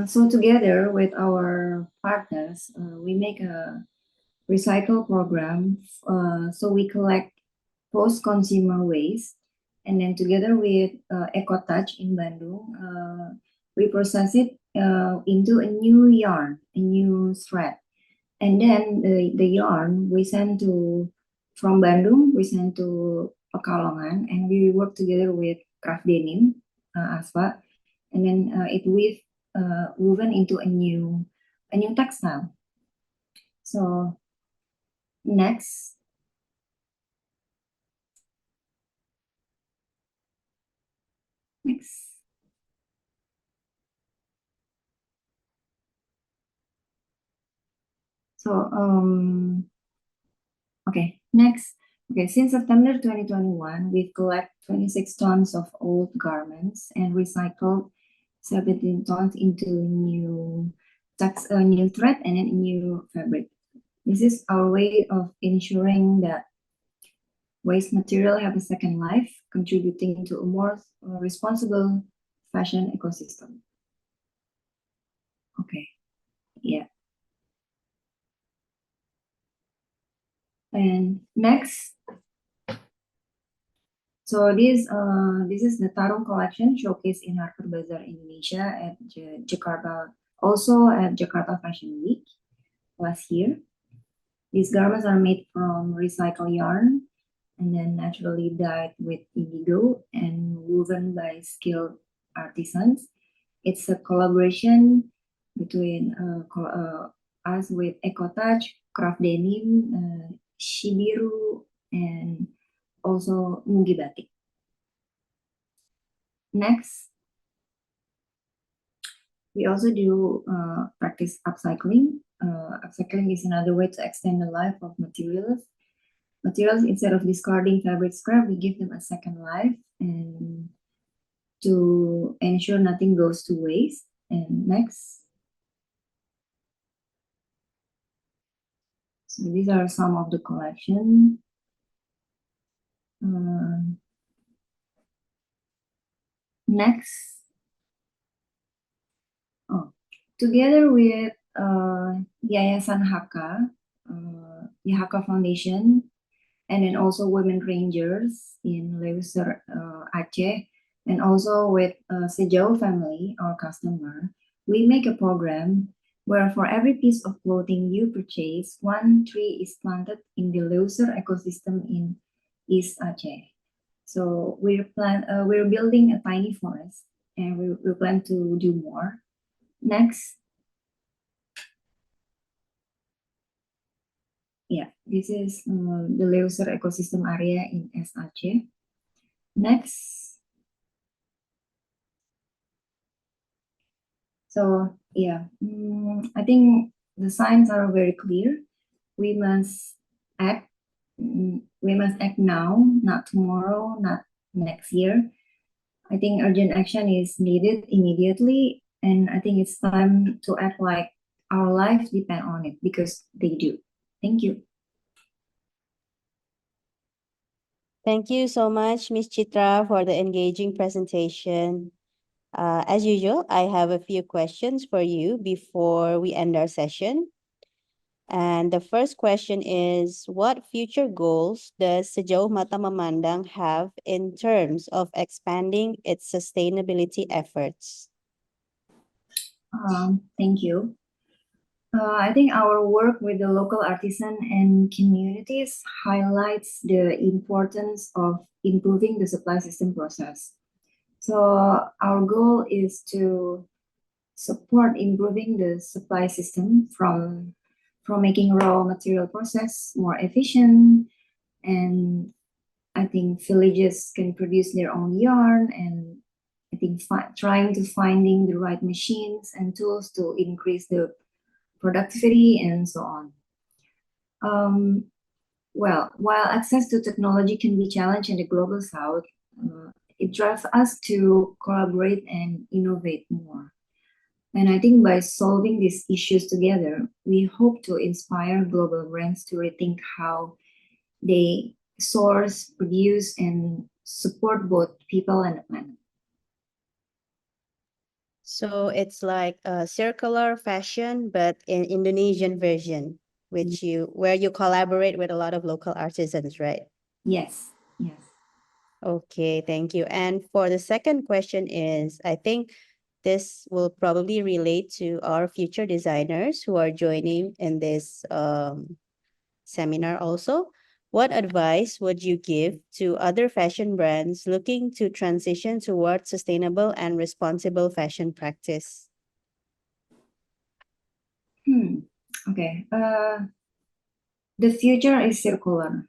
So together with our partners, we make a recycle program. So we collect post-consumer waste, and then together with EcoTouch in Bandung, we process it into a new yarn, a new thread. And then the yarn we send to, from Bandung, we send to Pekalongan, and we work together with craft denim, Asfa, and then woven into a new textile. So next. Next. So, okay, next. Okay, since September 2021, we've collected 26 tons of old garments and recycled 17 tons into new thread and then new fabric. This is our way of ensuring that waste material have a second life, contributing to a more responsible fashion ecosystem. Okay, yeah. And next, so this is the Tarung collection showcased in Harper Bazaar Indonesia at Jakarta, also at Jakarta Fashion Week last year. These garments are made from recycled yarn and then naturally dyed with indigo and woven by skilled artisans. It's a collaboration between us with EcoTouch, Craft Denim, Shibiru, and also Mugi Batik. Next, we also do practice upcycling. Upcycling is another way to extend the life of materials. Instead of discarding fabric scrap, we give them a second life and to ensure nothing goes to waste. And next. So these are some of the collection. Next. Oh, together with Yayasan Haka, Yahaka Foundation, and then also Women Rangers in Leuser, Aceh, and also with Sejauh family, our customer, we make a program where for every piece of clothing you purchase, one tree is planted in the Leuser ecosystem in East Aceh. So we're building a tiny forest, and we plan to do more. Next. Yeah, this is the Leuser ecosystem area in East Aceh. Next. So yeah, I think the signs are very clear. We must act. We must act now, not tomorrow, not next year. I think urgent action is needed immediately, and I think it's time to act like our lives depend on it, because they do. Thank you. Thank you so much, Ms. Chitra, for the engaging presentation. As usual, I have a few questions for you before we end our session. And the first question is, what future goals does Sejauh Mata Memandang have in terms of expanding its sustainability efforts? Thank you. I think our work with the local artisan and communities highlights the importance of improving the supply system process. So our goal is to support improving the supply system from making raw material process more efficient, and I think villages can produce their own yarn, and I think trying to finding the right machines and tools to increase the productivity and so on. Well, while access to technology can be challenged in the global south, it drives us to collaborate and innovate more. And I think by solving these issues together, we hope to inspire global brands to rethink how they source, produce, and support both people and the planet. So it's like a circular fashion, but in Indonesian version, where you collaborate with a lot of local artisans, right? Yes, yes. Okay, thank you. And for the second question is, I think this will probably relate to our future designers who are joining in this seminar also. What advice would you give to other fashion brands looking to transition towards sustainable and responsible fashion practice? Okay. The future is circular.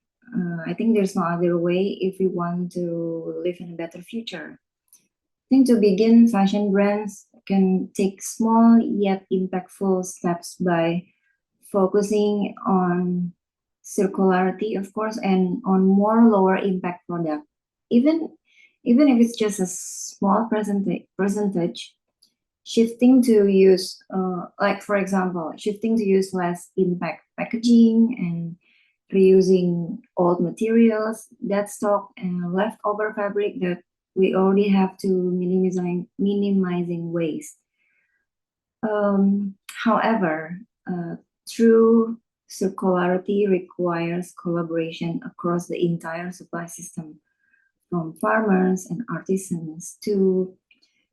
I think there's no other way if we want to live in a better future. I think to begin, fashion brands can take small yet impactful steps by focusing on circularity, of course, and on more lower impact product. Even if it's just a small percentage, shifting to use, like for example, shifting to use less impact packaging and reusing old materials, dead stock, and leftover fabric that we already have to minimizing waste. However, true circularity requires collaboration across the entire supply system, from farmers and artisans to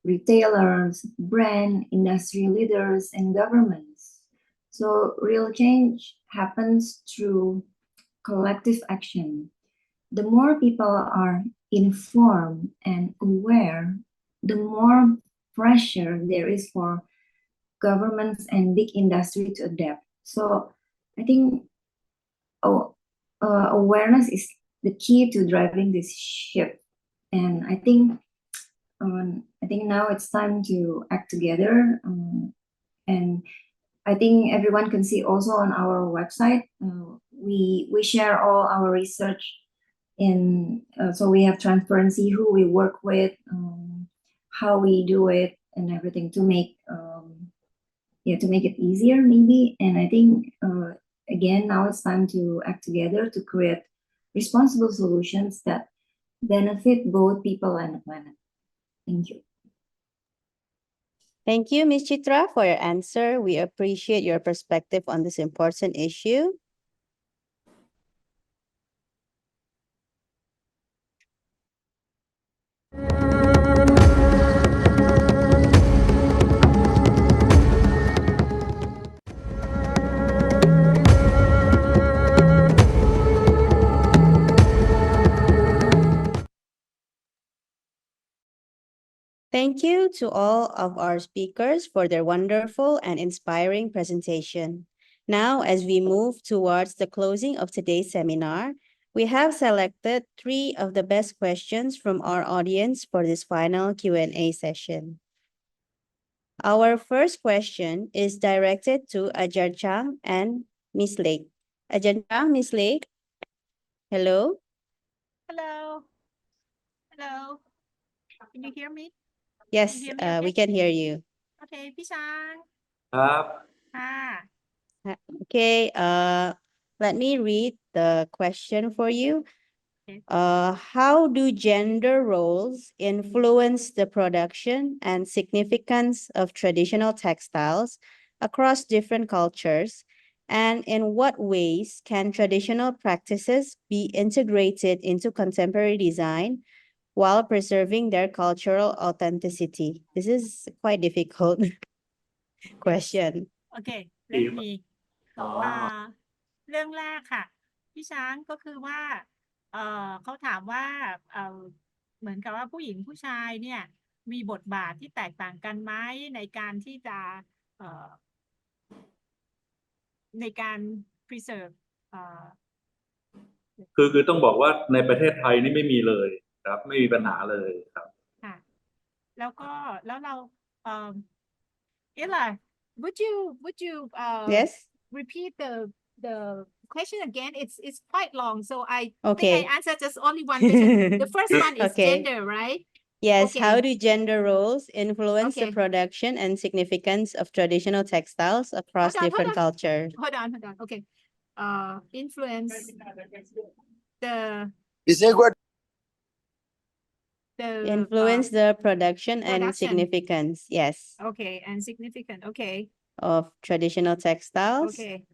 retailers, brand, industry leaders, and governments. So real change happens through collective action. The more people are informed and aware, the more pressure there is for governments and big industry to adapt. So I think awareness is the key to driving this shift. And I think now it's time to act together. And I think everyone can see also on our website, we share all our research so we have transparency, who we work with, how we do it, and everything to make it easier maybe. And I think again, now it's time to act together to create responsible solutions that benefit both people and the planet. Thank you. Thank you, Ms. Chitra, for your answer. We appreciate your perspective on this important issue. Thank you to all of our speakers for their wonderful and inspiring presentation. Now, as we move towards the closing of today's seminar, we have selected 3 of the best questions from our audience for this final Q&A session. Our first question is directed to Ajahn Chang and Ms. Lake. Ajahn Chang, Ms. Lake, hello? Hello. Hello. Can you hear me? Yes, Can you hear me we can hear you. Okay, พี่ช้าง ครับ ค่ะ Okay, let me read the question for you. Okay. How do gender roles influence the production and significance of traditional textiles across different cultures? And in what ways can traditional practices be integrated into contemporary design while preserving their cultural authenticity? This is quite difficult question. Okay, let me เรื่องแรกค่ะ พี่ช้างก็คือว่าเขาถามว่าเหมือนกับว่าผู้หญิงผู้ชายเนี่ยมีบทบาทที่แตกต่างกันไหมในการที่จะในการ preserve คือต้องบอกว่าในประเทศไทยนี่ไม่มีเลยครับไม่มีปัญหาเลยครับค่ะแล้วเราElla, would you Yes. repeat the question again? It's quite long, so I Okay. think I answered just only one question. The first one is Okay. gender, right? Yes, Okay. how do gender roles influence the Okay. production and significance of traditional textiles across different cultures? Hold on. Okay. Influence the the Influence the production and production. significance, yes, Okay, and significant. Okay, of traditional textiles okay,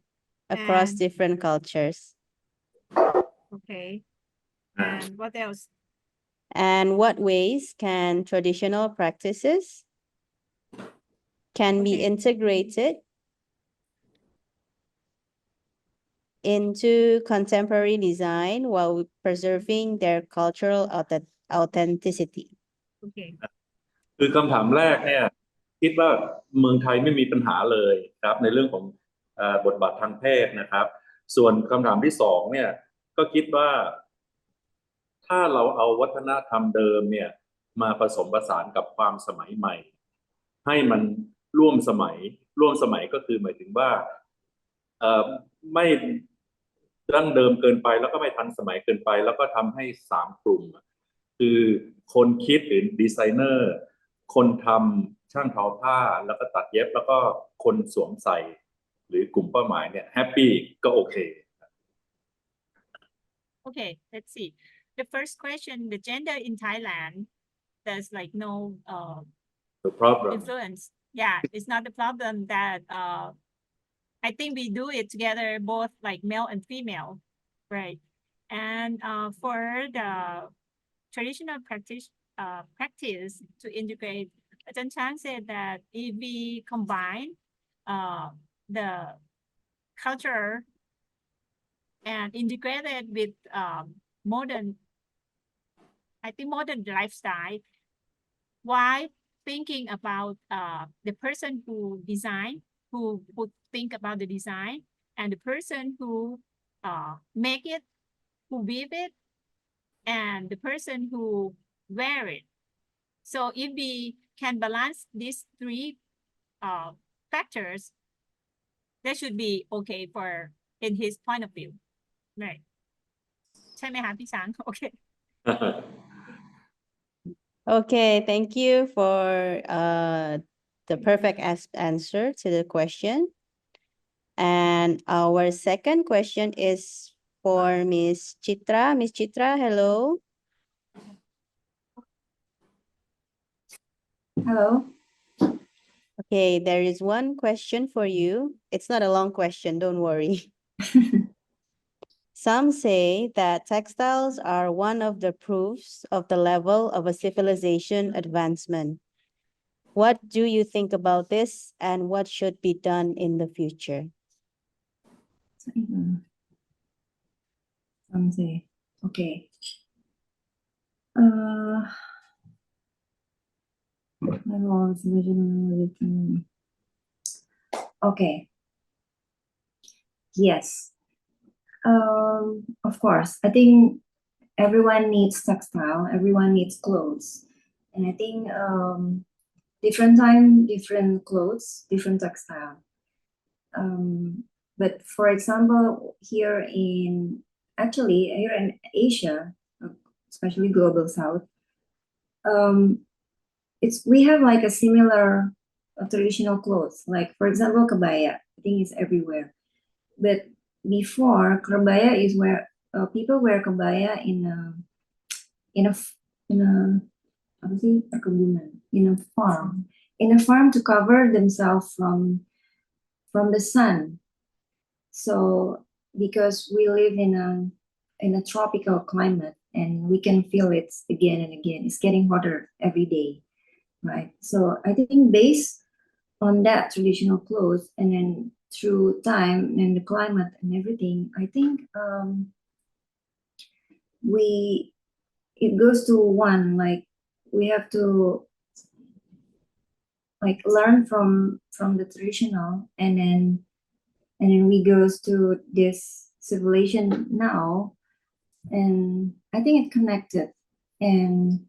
across and different cultures. okay, and what else? And what ways can traditional practices can be Okay. integrated into contemporary design while preserving their cultural authenticity? Okay. คือคำถามแรกเนี่ยคิดว่าเมืองไทยไม่มีปัญหาเลยครับในเรื่องของบทบาททางเพศนะครับส่วนคำถามที่สองเนี่ยก็คิดว่าถ้าเราเอาวัฒนธรรมเดิมเนี่ยมาผสมผสานกับความสมัยใหม่ให้มันร่วมสมัยก็คือหมายถึงว่าไม่ดั้งเดิมเกินไปแล้วก็ไม่ทันสมัยเกินไปแล้วก็ทำให้สามกลุ่มคือคนคิดหรือดีไซเนอร์คนทำช่างทอผ้าแล้วก็ตัดเย็บแล้วก็คนสวมใส่หรือกลุ่มเป้าหมายเนี่ยแฮปปี้ก็โอเค Okay, let's see. The first question, the gender in Thailand, there's like no the problem influence. Yeah, it's not the problem that I think we do it together, both like male and female, right? And for the traditional practice to integrate, Ajahn Chang said that if we combine the culture and integrate it with modern, I think modern lifestyle, while thinking about the person who design, who would think about the design, and the person who make it, who weave it, and the person who wear it. So if we can balance these three factors, that should be okay for in his point of view, right? ใช่ไหมคะพี่ช้าง Okay. Okay, thank you for the perfect answer to the question. And our second question is for Miss Chitra. Miss Chitra, hello. Hello. Okay, there is one question for you. It's not a long question, don't worry. Some say that textiles are one of the proofs of the level of a civilization advancement. What do you think about this and what should be done in the future? Some say, okay. Okay. Yes. Of course, I think everyone needs textile, everyone needs clothes. And I think different time, different clothes, different textile. But for example, here in Asia, especially global South, we have like a similar traditional clothes. Like for example, kebaya. I think it's everywhere. But before, kebaya is where people wear kebaya in a farm to cover themselves from the sun. So because we live in a tropical climate and we can feel it again and again, it's getting hotter every day, right? So I think based on that traditional clothes and then through time and the climate and everything, I think it goes to one, like we have to like learn from the traditional and then we goes to this civilization now, and I think it's connected. And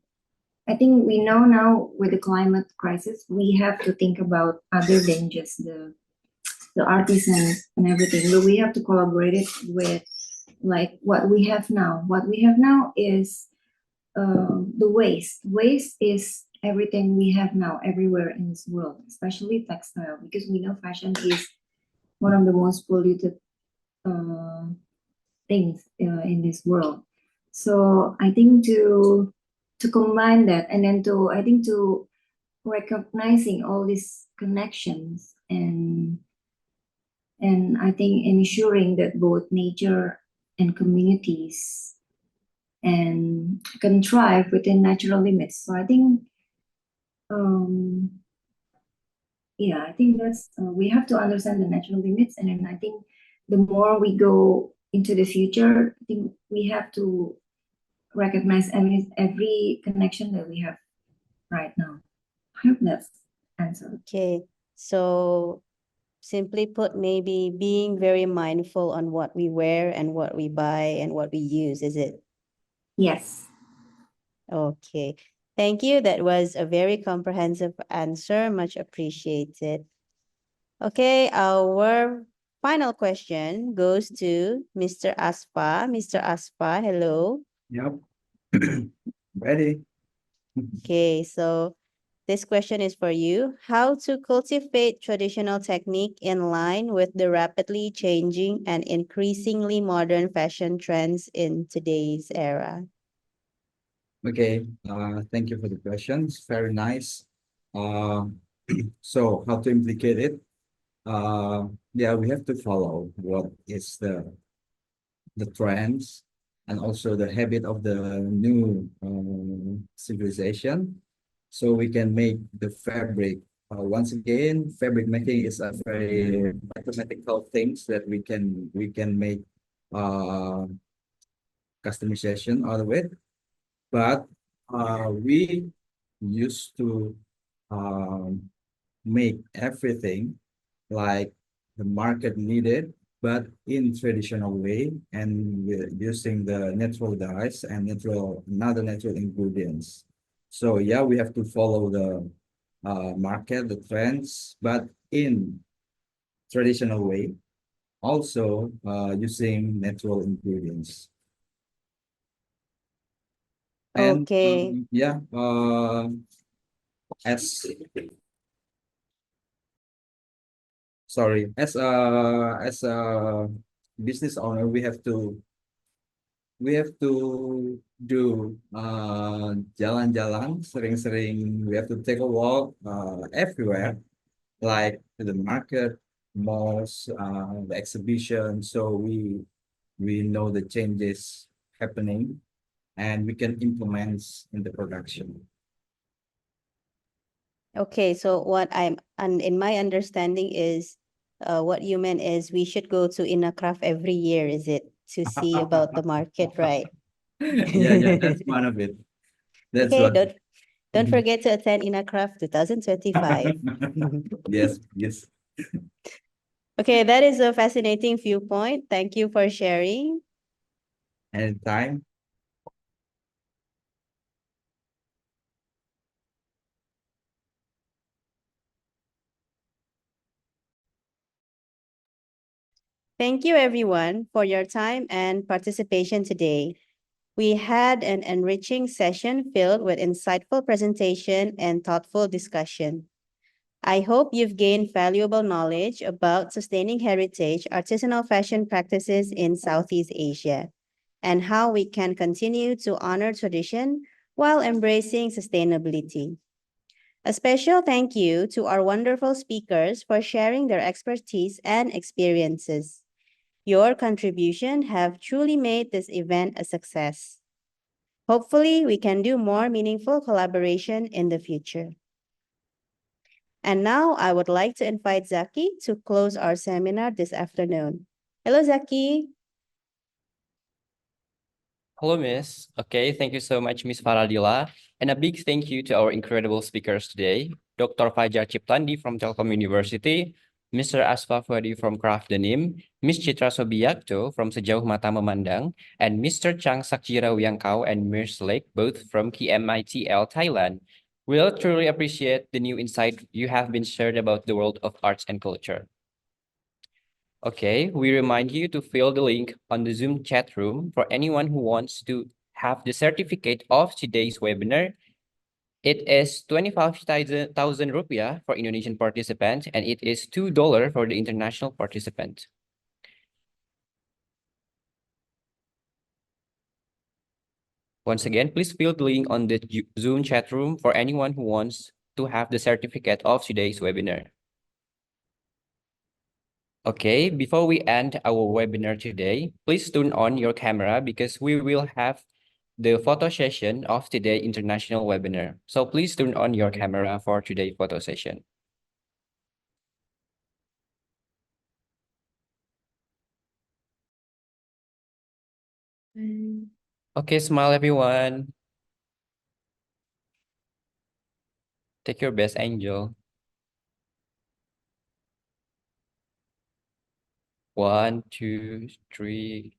I think we know now with the climate crisis, we have to think about other than just the artisans and everything, but we have to collaborate it with like what we have now. What we have now is the waste. Waste is everything we have now everywhere in this world, especially textile, because we know fashion is one of the most polluted things in this world. So I think to to combine that, and then I think to recognizing all these connections, and I think ensuring that both nature and communities and can thrive within natural limits. So I think, yeah, I think that's we have to understand the natural limits, and then I think the more we go into the future, I think we have to recognize every connection that we have right now. I hope that's answered. Okay, so simply put, maybe being very mindful on what we wear and what we buy and what we use, is it? Yes. Okay, thank you. That was a very comprehensive answer. Much appreciated. Okay, our final question goes to Mr. Aspa. Mr. Aspa, hello. Yep. Ready? Okay, so this question is for you. How to cultivate traditional technique in line with the rapidly changing and increasingly modern fashion trends in today's era? Okay, thank you for the questions. Very nice. Uh, so how to implicate it? Yeah, we have to follow what is the trends and also the habit of the new civilization. So we can make the fabric. Once again, fabric making is a very mathematical things that we can make uh, customization out of it. But we used to um, make everything like the market needed, but in traditional way and using the natural dyes and another natural ingredients. So yeah, we have to follow the market, the trends, but in traditional way, also using natural ingredients. And Okay. yeah, as sorry, as a business owner, we have to do jalan-jalan, sering-sering. We have to take a walk everywhere, like to the market, malls, the exhibition. So we know the changes happening, and we can implement in the production. Okay, so what in my understanding is, what you meant is we should go to Inacraft every year, is it? To see about the market, right? Yeah, that's one of it. That's Okay, what. don't forget to attend Inacraft 2025. Yes. Okay, that is a fascinating viewpoint. Thank you for sharing. Anytime. Thank you, everyone, for your time and participation today. We had an enriching session filled with insightful presentation and thoughtful discussion. I hope you've gained valuable knowledge about sustaining heritage artisanal fashion practices in Southeast Asia and how we can continue to honor tradition while embracing sustainability. A special thank you to our wonderful speakers for sharing their expertise and experiences. Your contribution have truly made this event a success. Hopefully, we can do more meaningful collaboration in the future. And now I would like to invite Zaki to close our seminar this afternoon. Hello, Zaki. Hello, Miss. Okay, thank you so much, Miss Faradila. And a big thank you to our incredible speakers today, Dr. Fajar Ciptandi from Telkom University, Mr. Asfa Fuadi from Craft Denim, Miss Citra Sobiakto from Sejauh Mata Memandang, and Mr. Chang Sakjira Wiangkau and Mirs Lake, both from KMITL, Thailand. We'll truly appreciate the new insight you have been shared about the world of arts and culture. Okay, we remind you to fill the link on the Zoom chat room for anyone who wants to have the certificate of today's webinar. It is 25,000 rupiah for Indonesian participant, and it is $2 for the international participant. Once again, please fill the link on the Zoom chat room for anyone who wants to have the certificate of today's webinar. Okay, before we end our webinar today, please turn on your camera because we will have the photo session of today's international webinar. So please turn on your camera for today's photo session. Okay, smile everyone. Take your best angel. 1, 2, 3.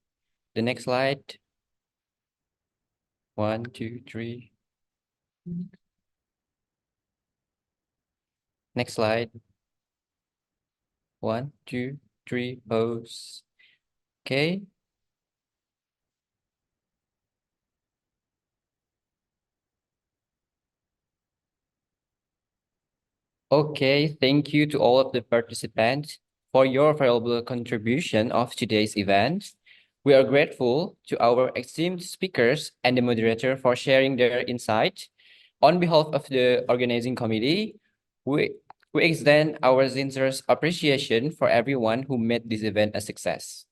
The next slide. 1, 2, 3. Next slide. 1, 2, 3. Pose. Okay. Okay, thank you to all of the participants for your valuable contribution of today's event. We are grateful to our esteemed speakers and the moderator for sharing their insight. On behalf of the organizing committee, we extend our sincere appreciation for everyone who made this event a success.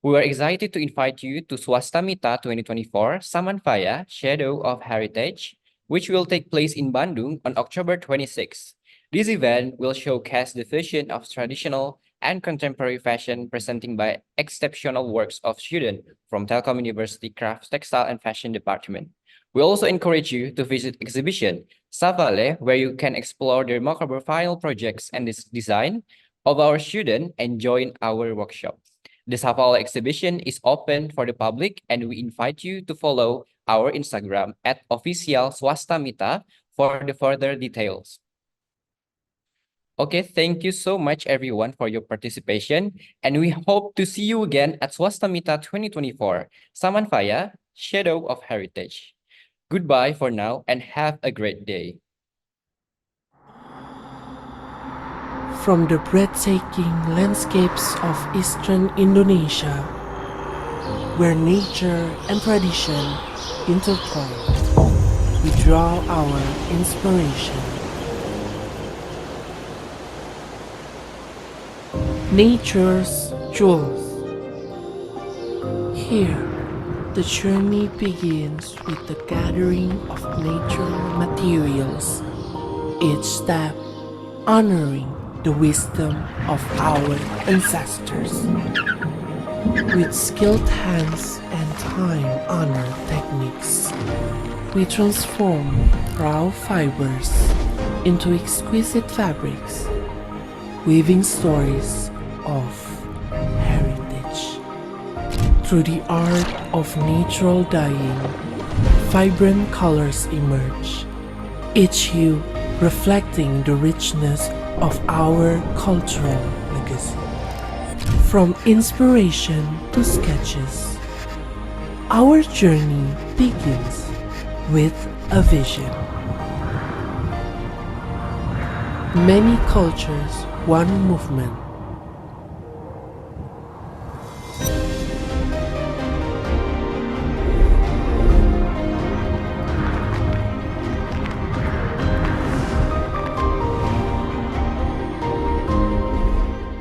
We are excited to invite you to SWASTAMITA 2024 Samanvaya Shadow of Heritage, which will take place in Bandung on October 26. This event will showcase the fusion of traditional and contemporary fashion presenting by exceptional works of students from Telkom University Crafts, Textile and Fashion Department. We also encourage you to visit exhibition Savale, where you can explore the remarkable final projects and design of our students and join our workshop. The Savale exhibition is open for the public and we invite you to follow our Instagram at official SWASTAMITA for the further details. Okay, thank you so much everyone for your participation and we hope to see you again at SWASTAMITA 2024, Samanvaya, Shadow of Heritage. Goodbye for now and have a great day. From the breathtaking landscapes of eastern Indonesia, where nature and tradition intertwine, we draw our inspiration. Nature's jewels. Here, the journey begins with the gathering of natural materials, each step honoring the wisdom of our ancestors. With skilled hands and time-honored techniques, we transform raw fibers into exquisite fabrics, weaving stories of heritage. Through the art of natural dyeing, vibrant colors emerge, each hue reflecting the richness of our cultural legacy. From inspiration to sketches, our journey begins with a vision. Many cultures, one movement.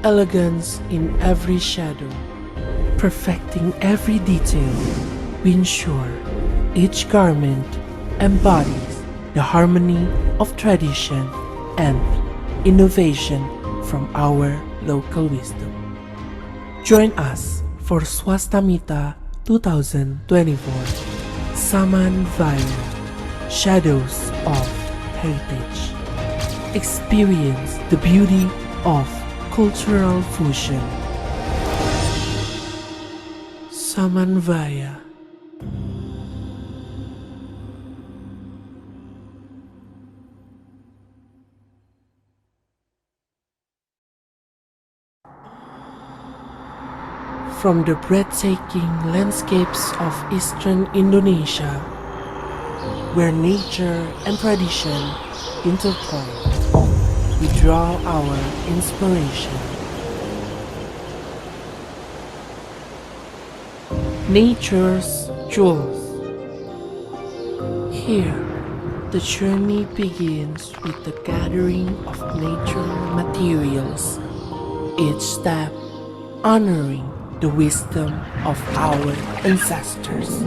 Elegance in every shadow, perfecting every detail, we ensure each garment embodies the harmony of tradition and innovation from our local wisdom. Join us for SWASTAMITA 2024 Samanvaya Shadows of Heritage. Experience the beauty of cultural fusion. Samanvaya. From the breathtaking landscapes of eastern Indonesia, where nature and tradition intertwine, we draw our inspiration. Nature's jewels. Here, the journey begins with the gathering of nature materials, each step honoring the wisdom of our ancestors.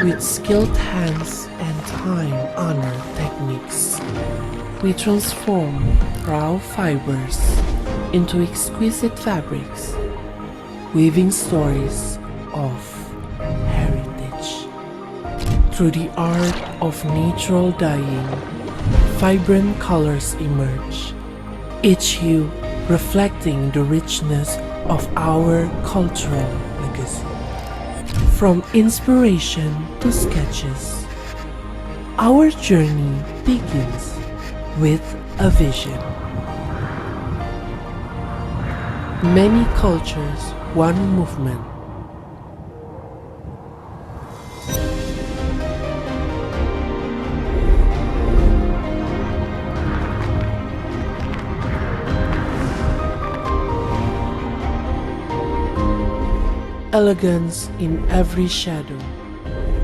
With skilled hands and time-honored techniques, we transform raw fibers into exquisite fabrics, weaving stories of heritage. Through the art of natural dyeing, vibrant colors emerge, each hue reflecting the richness of our cultural legacy. From inspiration to sketches, our journey begins with a vision. Many cultures, one movement. Elegance in every shadow,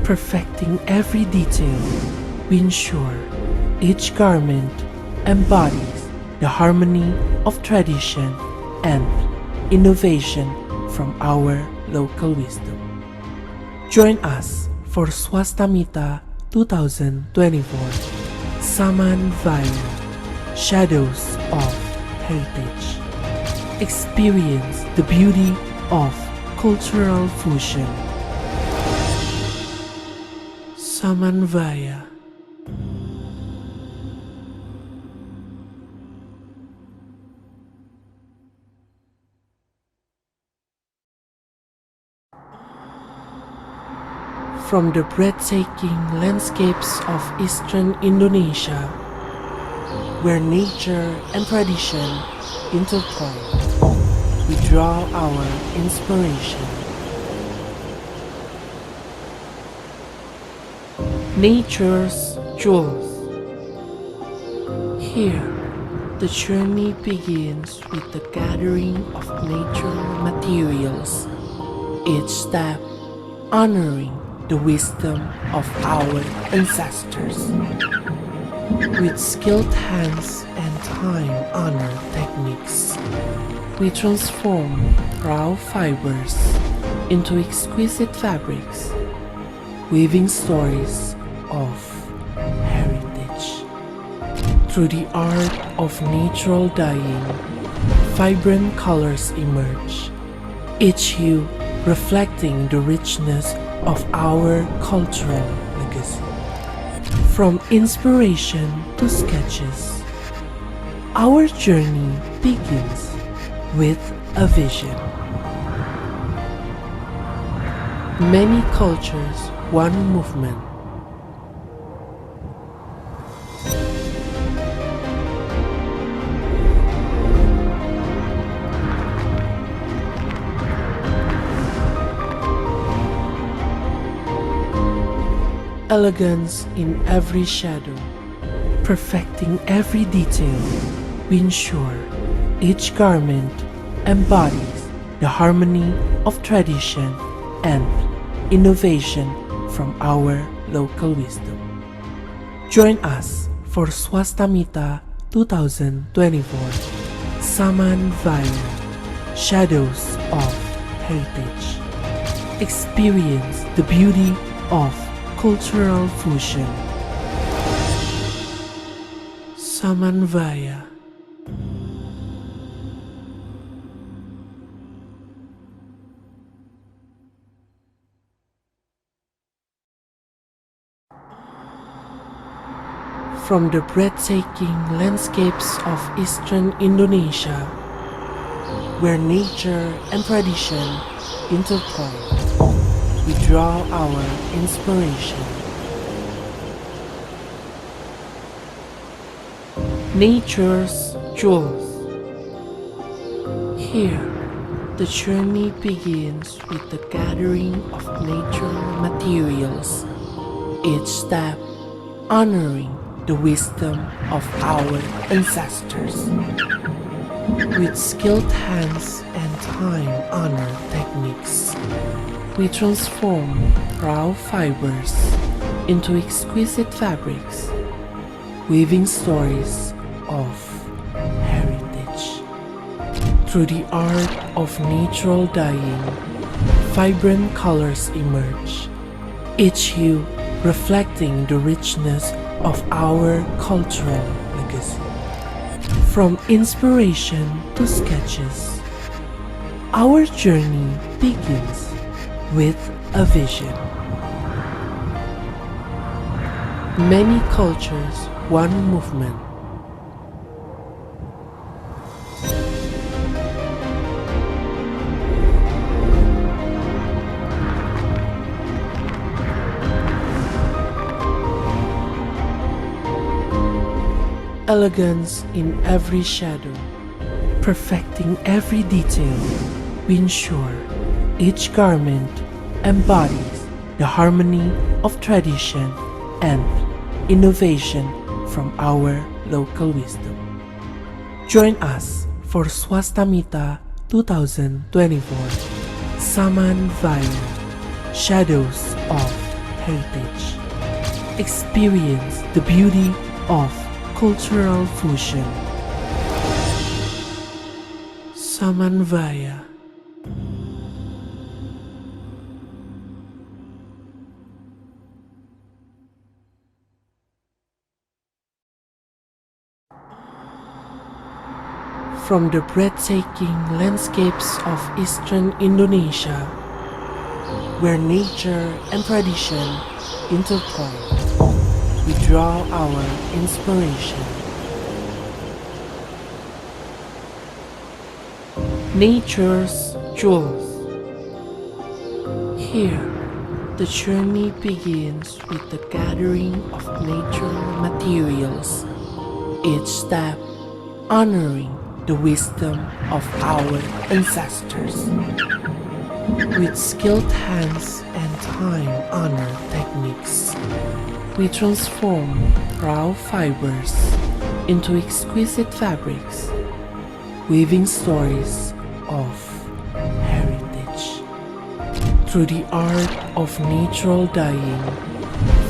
perfecting every detail, we ensure each garment embodies the harmony of tradition and innovation from our local wisdom. Join us for SWASTAMITA 2024, Saman Vaya, Shadows of Heritage. Experience the beauty of cultural fusion. Samanvaya. From the breathtaking landscapes of eastern Indonesia, where nature and tradition intertwine, we draw our inspiration. Nature's jewels. Here, the journey begins with the gathering of nature materials, each step honoring the wisdom of our ancestors. With skilled hands and time-honored techniques, we transform raw fibers into exquisite fabrics, weaving stories of heritage. Through the art of natural dyeing, vibrant colors emerge, each hue reflecting the richness of our cultural legacy. From inspiration to sketches, our journey begins with a vision. Many cultures, one movement. Elegance in every shadow, perfecting every detail, we ensure each garment embodies the harmony of tradition and innovation from our local wisdom. Join us for SWASTAMITA 2024, Saman Vaya, Shadows of Heritage. Experience the beauty of cultural fusion. Samanvaya. From the breathtaking landscapes of eastern Indonesia, where nature and tradition intertwine, we draw our inspiration. Nature's jewels. Here, the journey begins with the gathering of nature materials, each step honoring the wisdom of our ancestors. With skilled hands and time-honored techniques, we transform raw fibers into exquisite fabrics, weaving stories of heritage. Through the art of natural dyeing, vibrant colors emerge, each hue reflecting the richness of our cultural legacy. From inspiration to sketches, our journey begins with a vision. Many cultures, one movement. Elegance in every shadow, perfecting every detail, we ensure each garment embodies the harmony of tradition and innovation from our local wisdom. Join us for SWASTAMITA 2024, Saman Vaya, Shadows of Heritage. Experience the beauty of cultural fusion. Samanvaya. From the breathtaking landscapes of eastern Indonesia, where nature and tradition intertwine, we draw our inspiration. Nature's jewels. Here, the journey begins with the gathering of natural materials, each step honoring the wisdom of our ancestors. With skilled hands and time-honored techniques, we transform raw fibers into exquisite fabrics, weaving stories of heritage. Through the art of natural dyeing,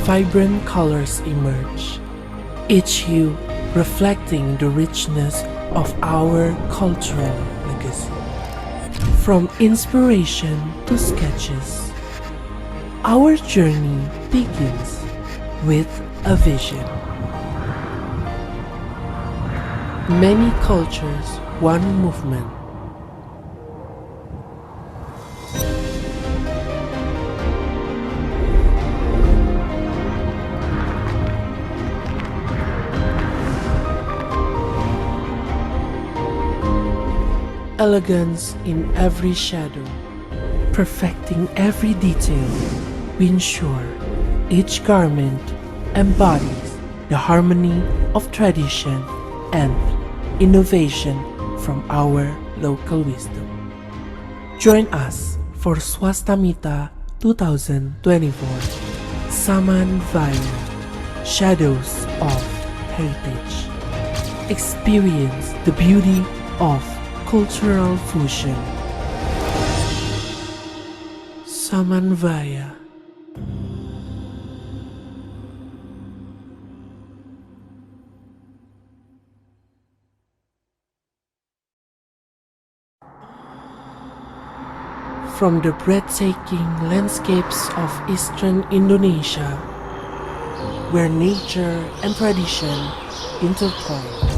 vibrant colors emerge, each hue reflecting the richness of our cultural legacy. From inspiration to sketches, our journey begins with a vision. Many cultures, one movement. Elegance in every shadow, perfecting every detail, we ensure each garment embodies the harmony of tradition and innovation from our local wisdom. Join us for SWASTAMITA 2024, Saman Vaya, Shadows of Heritage. Experience the beauty of cultural fusion. Samanvaya. From the breathtaking landscapes of eastern Indonesia, where nature and tradition intertwine,